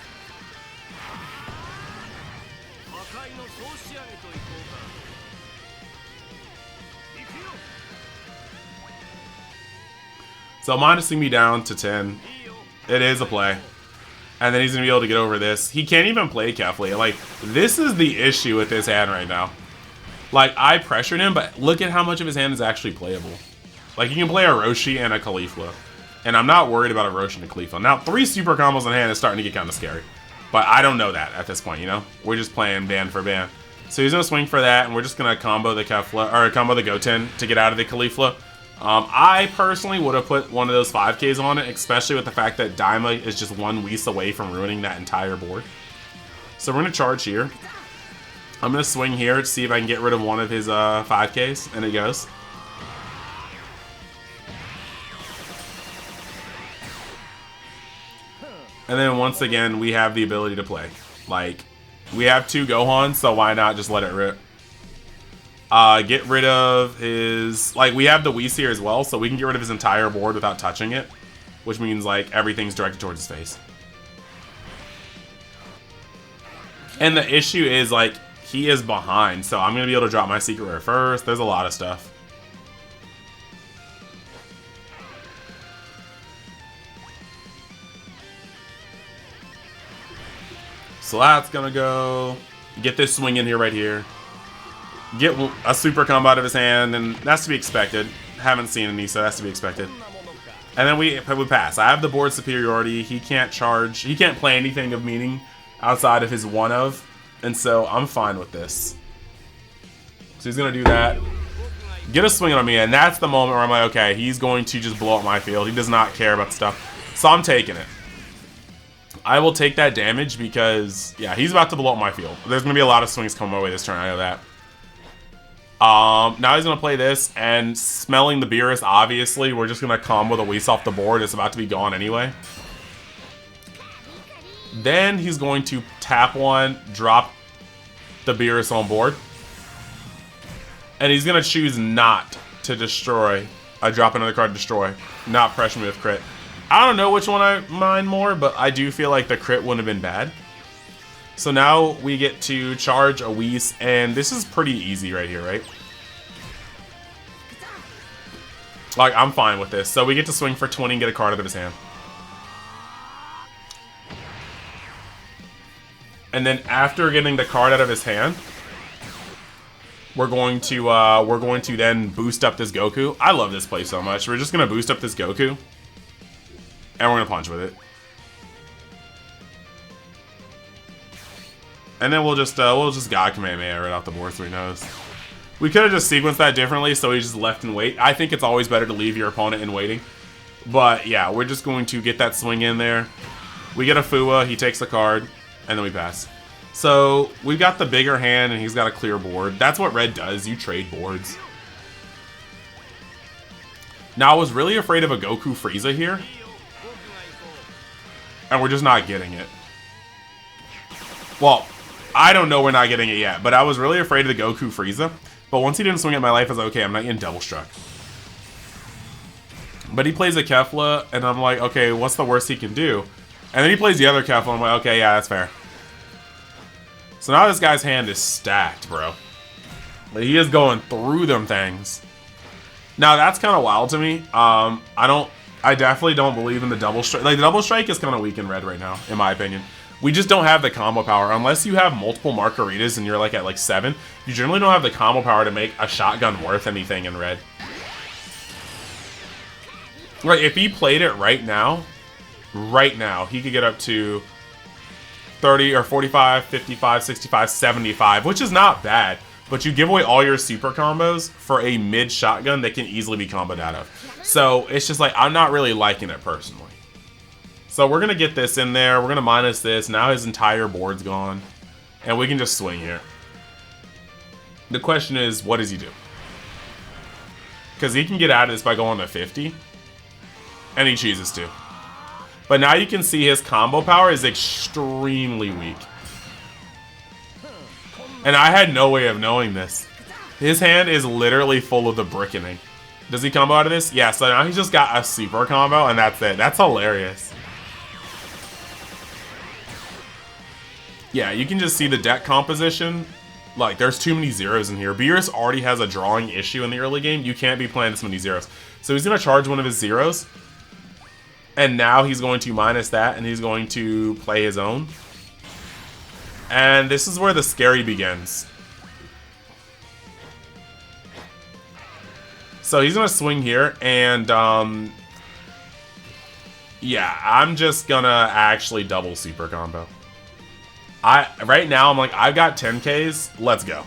So minusing me down to 10. It is a play. And then he's going to be able to get over this. He can't even play Kefla. Like, this is the issue with his hand right now. Like, I pressured him, but look at how much of his hand is actually playable. Like, you can play a Roshi and a Caulifla. And I'm not worried about a Roshi and a Caulifla. Now, 3 super combos in hand is starting to get kind of scary. But I don't know that at this point, you know? We're just playing band for band. So he's going to swing for that, and we're just going to combo the Kefla, or combo the Goten to get out of the Caulifla. I personally would have put one of those 5Ks on it, especially with the fact that Daima is just 1 Whis away from ruining that entire board. So we're going to charge here. I'm going to swing here to see if I can get rid of one of his 5Ks, and it goes. And then once again, we have the ability to play. Like, we have 2 Gohans, so why not just let it rip? Get rid of his... Like, we have the Whis here as well, so we can get rid of his entire board without touching it. Which means, like, everything's directed towards his face. And the issue is, like, he is behind, so I'm going to be able to drop my Secret Rare first. There's a lot of stuff. So that's going to go... Get this swing in here right here. Get a super combo out of his hand, and that's to be expected. Haven't seen any, so that's to be expected. And then we pass. I have the board superiority. He can't charge. He can't play anything of meaning outside of his one of, and so I'm fine with this. So he's gonna do that. Get a swing on me, and that's the moment where I'm like, okay, he's going to just blow up my field. He does not care about stuff, so I'm taking it. I will take that damage because, yeah, he's about to blow up my field. There's gonna be a lot of swings coming my way this turn. I know that. Now he's going to play this, and smelling the Beerus, obviously, we're just going to combo the Whis off the board. It's about to be gone anyway. Then he's going to tap 1, drop the Beerus on board. And he's going to choose not to destroy. Drop another card to destroy. Not pressure me with crit. I don't know which one I mind more, but I do feel like the crit wouldn't have been bad. So now we get to charge a Whis, and this is pretty easy right here, right? Like, I'm fine with this. So we get to swing for 20 and get a card out of his hand. And then after getting the card out of his hand, we're going to then boost up this Goku. I love this play so much. We're just gonna boost up this Goku, and we're gonna punch with it. And then we'll just God Kamehameha right off the board so he knows. We could have just sequenced that differently so he just left and wait. I think it's always better to leave your opponent in waiting. But yeah, we're just going to get that swing in there. We get a Fua, he takes the card, and then we pass. So we've got the bigger hand and he's got a clear board. That's what red does, you trade boards. Now I was really afraid of a Goku Frieza here. And we're just not getting it. Well, I don't know we're not getting it yet, but I was really afraid of the Goku Frieza. But once he didn't swing at my life, I was like, okay, I'm not getting double struck. But he plays a Kefla, and I'm like, okay, what's the worst he can do? And then he plays the other Kefla, and I'm like, okay, yeah, that's fair. So now this guy's hand is stacked, bro. Like, he is going through them things. Now, that's kind of wild to me. I definitely don't believe in the double strike. Like, the double strike is kind of weak in red right now, in my opinion. We just don't have the combo power. Unless you have multiple margaritas and you're like at like 7, you generally don't have the combo power to make a shotgun worth anything in red. Right, if he played it right now, he could get up to 30 or 45, 55, 65, 75, which is not bad. But you give away all your super combos for a mid shotgun that can easily be comboed out of. So it's just like, I'm not really liking it personally. So we're going to get this in there. We're going to minus this. Now his entire board's gone. And we can just swing here. The question is, what does he do? Because he can get out of this by going to 50. And he chooses to. But now you can see his combo power is extremely weak. And I had no way of knowing this. His hand is literally full of the brickening. Does he combo out of this? Yeah, so now he's just got a super combo, and that's it. That's hilarious. Yeah, you can just see the deck composition. Like, there's too many zeros in here. Beerus already has a drawing issue in the early game. You can't be playing this many zeros. So he's going to charge one of his zeros. And now he's going to minus that, and he's going to play his own. And this is where the scary begins. So he's going to swing here, and yeah, I'm just going to actually double super combo. Right now, I'm like, I've got 10Ks, let's go.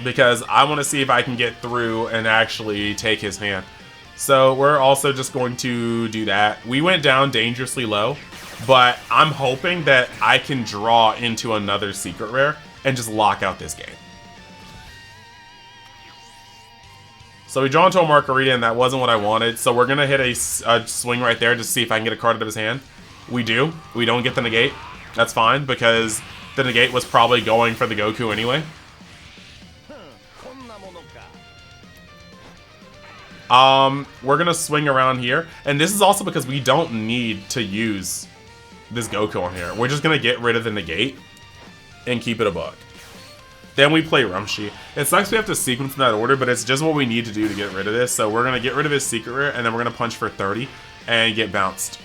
Because I want to see if I can get through and actually take his hand. So we're also just going to do that. We went down dangerously low, but I'm hoping that I can draw into another secret rare and just lock out this game. So we draw into a Margarita, and that wasn't what I wanted. So we're going to hit a swing right there to see if I can get a card out of his hand. We do. We don't get the negate. That's fine, because the negate was probably going for the Goku anyway. We're going to swing around here. And this is also because we don't need to use this Goku on here. We're just going to get rid of the negate and keep it a buck. Then we play Rumshi. It sucks we have to sequence in that order, but it's just what we need to do to get rid of this. So we're going to get rid of his secret rare, and then we're going to punch for 30 and get bounced.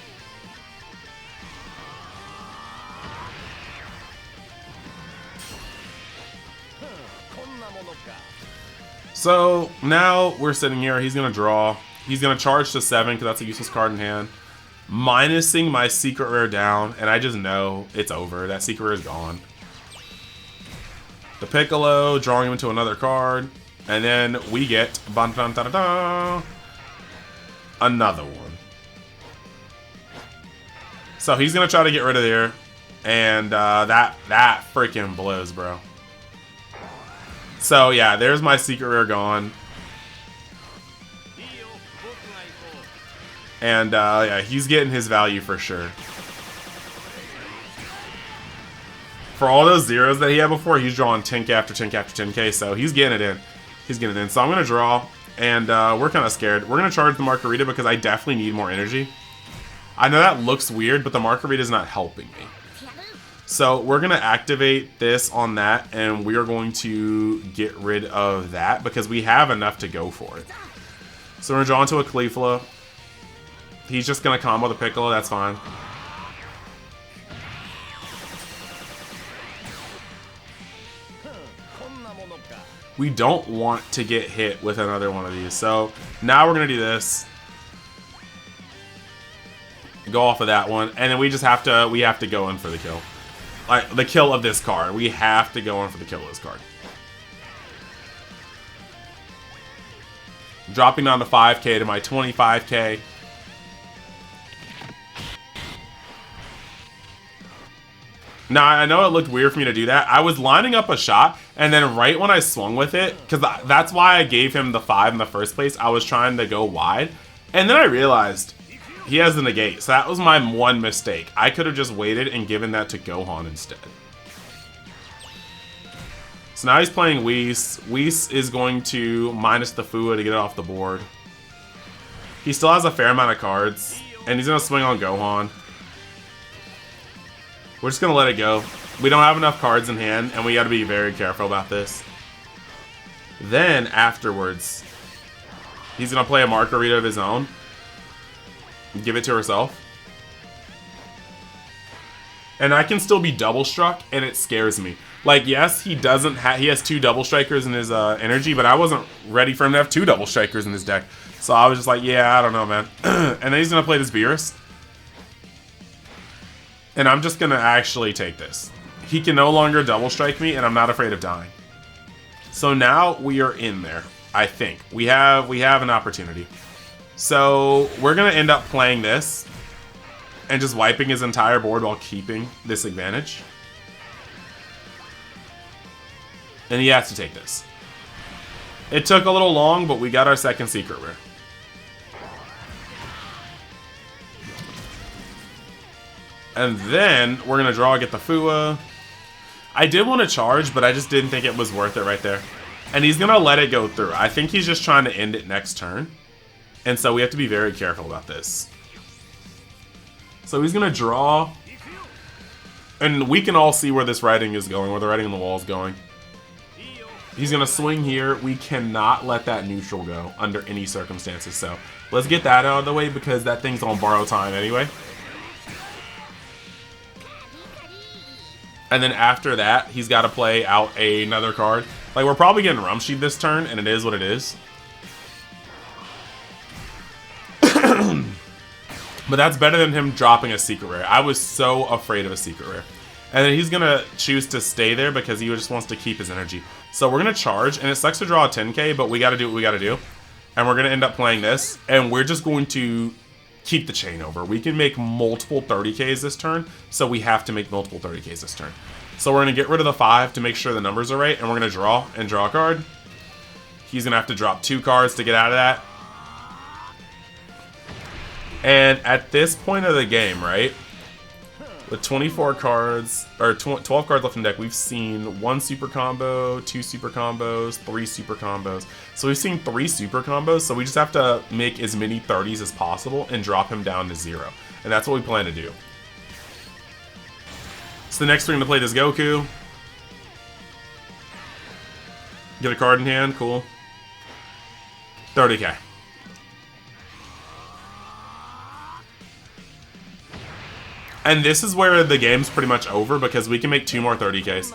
So now we're sitting here. He's going to draw. He's going to charge to 7 because that's a useless card in hand. Minusing my secret rare down, and I just know it's over. That secret rare is gone. The Piccolo, drawing him into another card. And then we get another one. So he's going to try to get rid of there. And that freaking blows, bro. So yeah, there's my secret rare gone. And yeah, he's getting his value for sure. For all those zeros that he had before, he's drawing 10k after 10k after 10k, so he's getting it in. He's getting it in. So I'm going to draw, and we're kind of scared. We're going to charge the Margarita because I definitely need more energy. I know that looks weird, but the Margarita is not helping me. So we're going to activate this on that, and we are going to get rid of that because we have enough to go for it. So we're going to draw into a Eclipse. He's just going to combo the Piccolo, that's fine. We don't want to get hit with another one of these. So now we're going to do this. Go off of that one. And then we just have to go in for the kill. Like, the kill of this card. We have to go in for the kill of this card. Dropping down to 5k to my 25k. Now, I know it looked weird for me to do that. I was lining up a shot, and then right when I swung with it, because that's why I gave him the 5 in the first place, I was trying to go wide. And then I realized he has the negate, so that was my one mistake. I could have just waited and given that to Gohan instead. So now he's playing Whis. Whis is going to minus the Fua to get it off the board. He still has a fair amount of cards, and he's going to swing on Gohan. We're just going to let it go. We don't have enough cards in hand, and we got to be very careful about this. Then, afterwards, he's going to play a Margarita of his own. Give it to herself. And I can still be double struck, and it scares me. Like, yes, he has 2 double strikers in his energy, but I wasn't ready for him to have 2 double strikers in his deck. So I was just like, yeah, I don't know, man. And then he's going to play this Beerus. And I'm just going to actually take this. He can no longer double strike me, and I'm not afraid of dying. So now we are in there, I think. We have an opportunity. So we're going to end up playing this and just wiping his entire board while keeping this advantage. And he has to take this. It took a little long, but we got our second secret rare. And then we're going to draw, get the Fua. I did want to charge, but I just didn't think it was worth it right there. And he's going to let it go through. I think he's just trying to end it next turn. And so we have to be very careful about this. So he's going to draw. And we can all see where this writing is going, where the writing on the wall is going. He's going to swing here. We cannot let that neutral go under any circumstances. So let's get that out of the way because that thing's on borrow time anyway. And then after that, he's got to play out another card. Like, we're probably getting Rumsheed this turn, and it is what it is. But that's better than him dropping a secret rare. I was so afraid of a secret rare. And then he's going to choose to stay there because he just wants to keep his energy. So we're going to charge, and it sucks to draw a 10k, but we got to do what we got to do. And we're going to end up playing this, and we're just going to keep the chain over. We can make multiple 30ks this turn, so we have to make multiple 30ks this turn. So we're going to get rid of the 5 to make sure the numbers are right, and we're going to draw and draw a card. He's going to have to drop 2 cards to get out of that. And at this point of the game, right, with 24 cards, or 12 cards left in deck, we've seen 1 super combo, 2 super combos, 3 super combos. So we've seen 3 super combos, so we just have to make as many 30s as possible and drop him down to 0. And that's what we plan to do. So next we're going to play this Goku. Get a card in hand, cool. 30k. And this is where the game's pretty much over because we can make 2 more 30ks.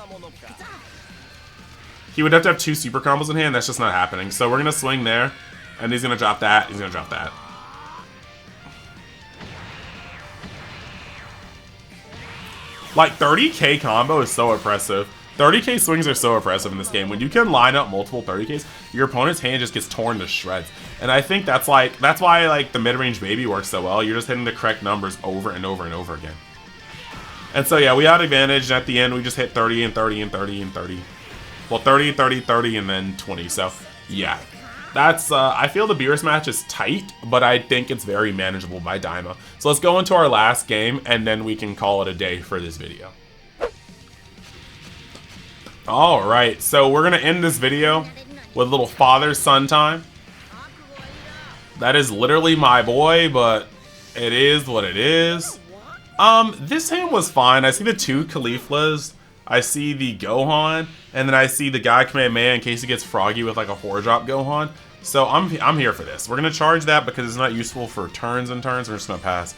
He would have to have 2 super combos in hand. That's just not happening. So we're going to swing there. And he's going to drop that. He's going to drop that. Like, 30k combo is so oppressive. 30k swings are so oppressive in this game. When you can line up multiple 30ks, your opponent's hand just gets torn to shreds. And I think that's why like the mid-range baby works so well. You're just hitting the correct numbers over and over and over again. And so yeah, we had advantage, and at the end we just hit 30 and 30 and 30 and 30. Well, 30, 30, 30, and then 20. So yeah, that's I feel the Beerus match is tight, but I think it's very manageable by Daima. So let's go into our last game, and then we can call it a day for this video. Alright, so we're going to end this video with a little father-son time. That is literally my boy, but it is what it is. This hand was fine. I see the 2 Cauliflas, I see the Gohan, and then I see the Guy Kamehameha in case he gets froggy with like a 4-drop Gohan. So I'm here for this. We're going to charge that because it's not useful for turns and turns. We're just going to pass.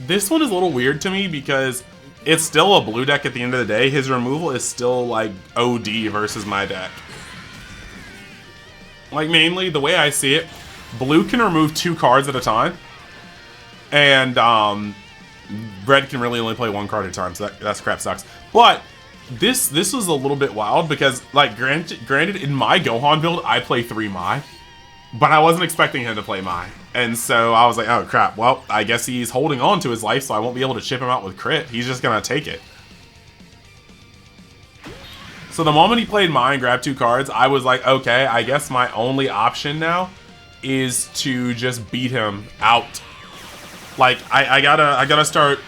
This one is a little weird to me because it's still a blue deck at the end of the day. His removal is still like OD versus my deck. Like, mainly, the way I see it, blue can remove 2 cards at a time. And red can really only play 1 card at a time, so that's crap sucks. But this was a little bit wild because, like, granted, in my Gohan build, I play 3 Mai. But I wasn't expecting him to play Mai. And so I was like, oh crap, well, I guess he's holding on to his life, so I won't be able to chip him out with crit. He's just gonna take it. So the moment he played Mai and grabbed 2 cards, I was like, okay, I guess my only option now is to just beat him out. Like, I gotta start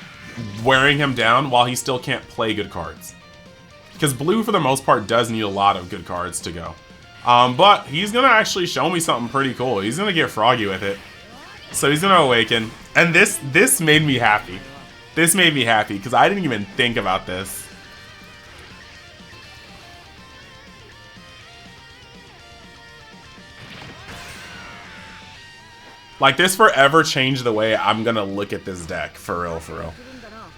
wearing him down while he still can't play good cards. Because blue, for the most part, does need a lot of good cards to go. But he's gonna actually show me something pretty cool. He's gonna get froggy with it. So he's gonna awaken. And this made me happy. This made me happy because I didn't even think about this. Like, this forever changed the way I'm gonna look at this deck, for real, for real.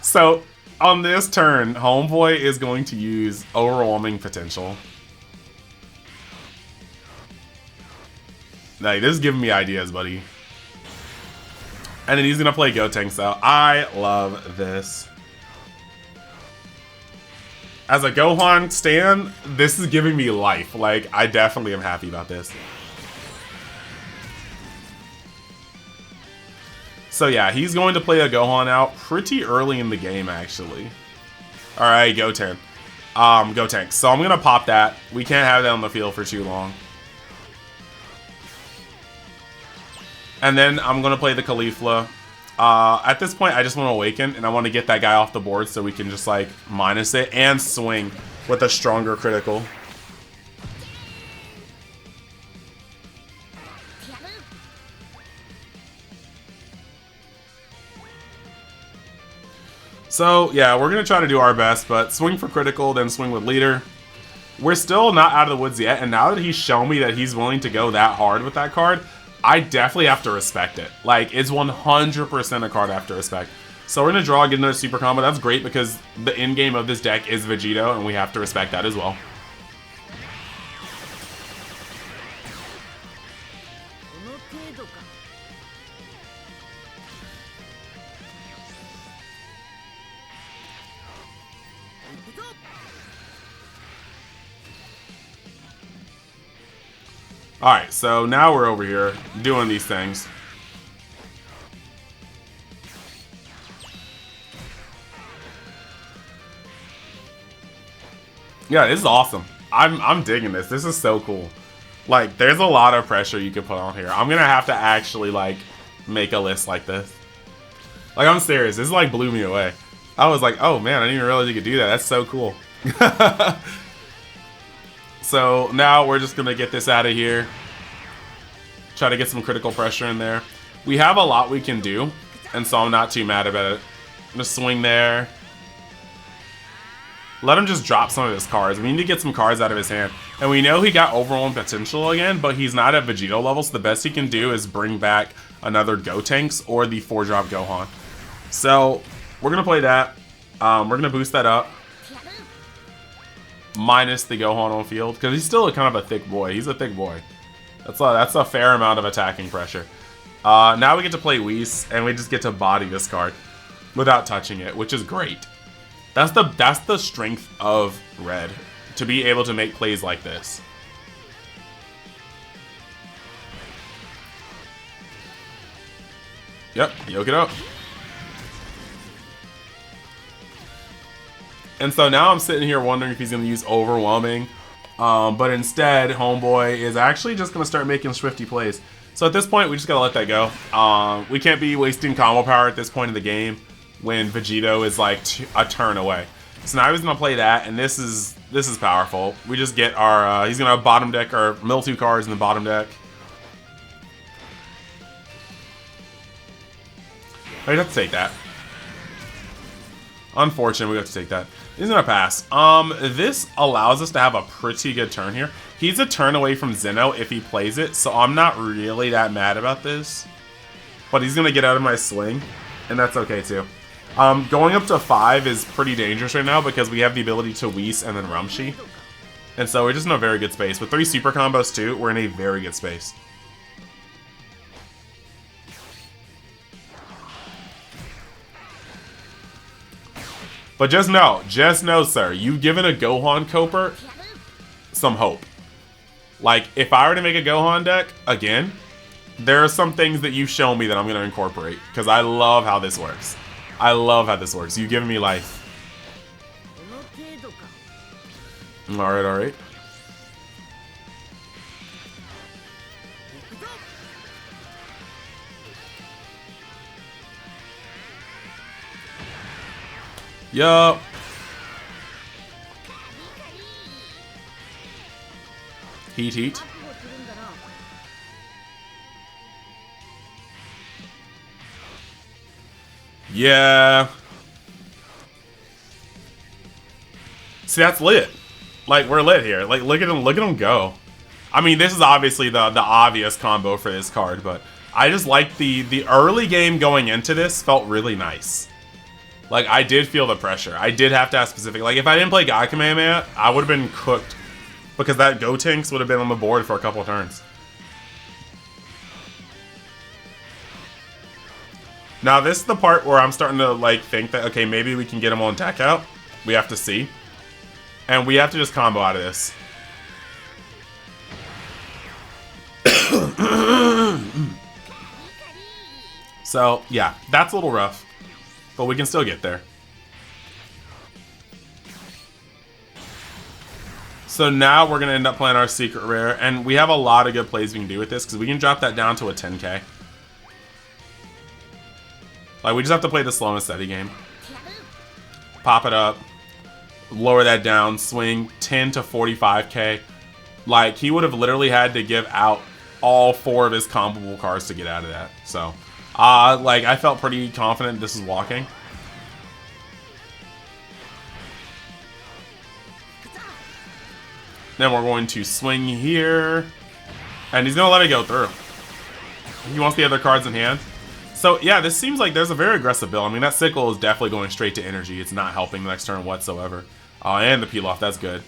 So, on this turn, Homeboy is going to use Overwhelming Potential. Like, this is giving me ideas, buddy. And then he's gonna play Gotenks out. I love this. As a Gohan stan, this is giving me life. Like, I definitely am happy about this. So yeah, he's going to play a Gohan out pretty early in the game, actually. Alright, Goten. Gotenks. So I'm gonna pop that. We can't have that on the field for too long. And then I'm gonna play the Caulifla. At this point, I just want to awaken, and I want to get that guy off the board so we can just, like, minus it and swing with a stronger critical. So, yeah, we're going to try to do our best, but swing for critical, then swing with leader. We're still not out of the woods yet, and now that he's shown me that he's willing to go that hard with that card, I definitely have to respect it. Like, it's 100% a card I have to respect. So we're going to draw, get another super combo. That's great because the end game of this deck is Vegeta, and we have to respect that as well. Alright, so now we're over here doing these things. Yeah, this is awesome. I'm digging this. This is so cool. Like, there's a lot of pressure you can put on here. I'm gonna have to actually, like, make a list like this. Like, I'm serious. This, like, blew me away. I was like, oh, man, I didn't even realize you could do that. That's so cool. So, now we're just gonna get this out of here. Try to get some critical pressure in there. We have a lot we can do, and so I'm not too mad about it. I'm gonna swing there. Let him just drop some of his cards. We need to get some cards out of his hand. And we know he got overwhelming potential again, but he's not at Vegeta level, so the best he can do is bring back another Gotenks or the 4-drop Gohan. So, we're going to play that. We're going to boost that up. Minus the Gohan on field, because he's still kind of a thick boy. He's a thick boy. That's a fair amount of attacking pressure. Now we get to play Whis, and we just get to body this card without touching it, which is great. That's the strength of Red, to be able to make plays like this. Yep, yoke it up. And so now I'm sitting here wondering if he's going to use overwhelming. But instead, Homeboy is actually just going to start making swifty plays. So at this point, we just got to let that go. We can't be wasting combo power at this point in the game when Vegito is like a turn away. So now he's going to play that, and this is powerful. We just get our, he's going to bottom deck our mill 2 cards in the bottom deck. I'd have to take that. Unfortunately, we have to take that. He's going to pass. This allows us to have a pretty good turn here. He's a turn away from Zeno if he plays it, so I'm not really that mad about this. But he's going to get out of my swing, and that's okay too. Going up to 5 is pretty dangerous right now because we have the ability to Whis and then Rumshi. And so we're just in a very good space. With 3 super combos too, we're in a very good space. But just know, sir, you've given a Gohan Coper some hope. Like, if I were to make a Gohan deck, again, there are some things that you've shown me that I'm going to incorporate. Because I love how this works. I love how this works. You've given me life. Alright, alright. Yup. Heat. Yeah. See, that's lit. Like, we're lit here. Like, look at him go. I mean, this is obviously the obvious combo for this card, but I just like the early game going into this felt really nice. Like, I did feel the pressure. I did have to have specific. Like, if I didn't play God Kamehameha, I would have been cooked. Because that Gotenks would have been on the board for a couple of turns. Now, this is the part where I'm starting to, like, think that, okay, maybe we can get him on deck out. We have to see. And we have to just combo out of this. So, yeah, that's a little rough. But we can still get there. So now we're going to end up playing our secret rare. And we have a lot of good plays we can do with this. Because we can drop that down to a 10k. Like, we just have to play the slow and steady game. Pop it up. Lower that down. Swing 10 to 45k. Like, he would have literally had to give out all 4 of his comboable cards to get out of that. So, like, I felt pretty confident this is walking. Then we're going to swing here. And he's going to let it go through. He wants the other cards in hand. So, yeah, this seems like there's a very aggressive build. I mean, that sickle is definitely going straight to energy. It's not helping the next turn whatsoever. And the peel off, that's good.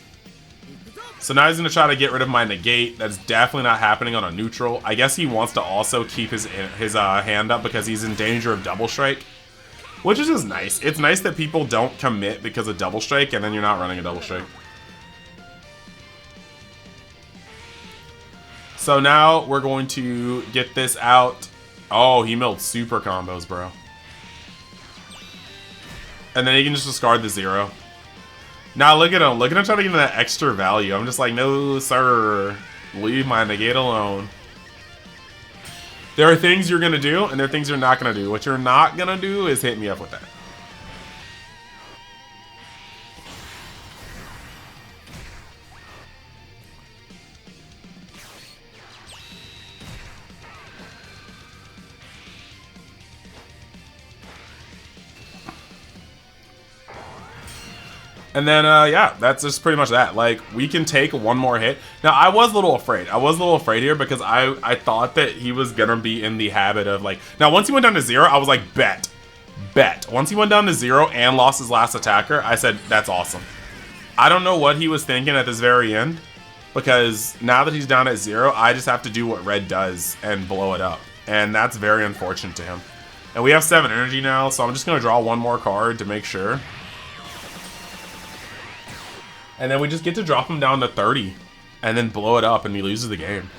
So now he's going to try to get rid of my negate. That's definitely not happening on a neutral. I guess he wants to also keep his hand up because he's in danger of double strike. Which is just nice. It's nice that people don't commit because of double strike and then you're not running a double strike. So now we're going to get this out. Oh, he milled super combos, bro. And then he can just discard the 0. Now look at him. Look at him trying to get that extra value. I'm just like, no, sir. Leave my negate alone. There are things you're going to do, and there are things you're not going to do. What you're not going to do is hit me up with that. And then, yeah, that's just pretty much that. Like, we can take one more hit. Now, I was a little afraid. I was a little afraid here because I thought that he was going to be in the habit of, like... Now, once he went down to 0, I was like, bet. Bet. Once he went down to 0 and lost his last attacker, I said, that's awesome. I don't know what he was thinking at this very end. Because now that he's down at 0, I just have to do what red does and blow it up. And that's very unfortunate to him. And we have 7 energy now, so I'm just going to draw one more card to make sure. And then we just get to drop him down to 30 and then blow it up and he loses the game.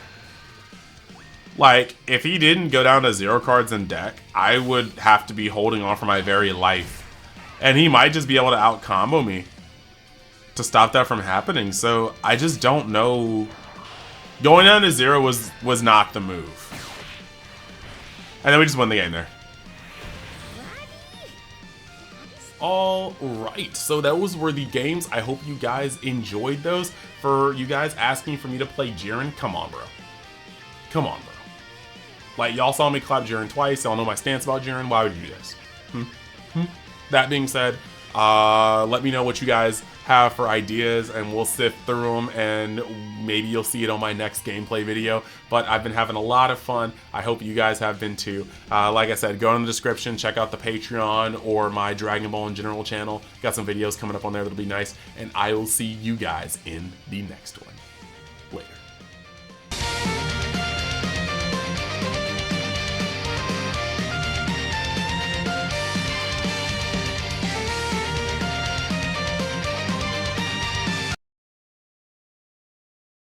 Like, if he didn't go down to 0 cards in deck, I would have to be holding on for my very life. And he might just be able to out-combo me to stop that from happening. So, I just don't know. Going down to 0 was not the move. And then we just won the game there. Alright, so those were the games. I hope you guys enjoyed those. For you guys asking for me to play Jiren, come on, bro. Come on, bro. Like, y'all saw me clap Jiren twice. Y'all know my stance about Jiren. Why would you do this? That being said, let me know what you guys have for ideas and we'll sift through them and maybe you'll see it on my next gameplay video. But I've been having a lot of fun. I hope you guys have been too. Like I said, go in the description, check out the Patreon or my Dragon Ball in general channel. Got some videos coming up on there that'll be nice. And I will see you guys in the next one.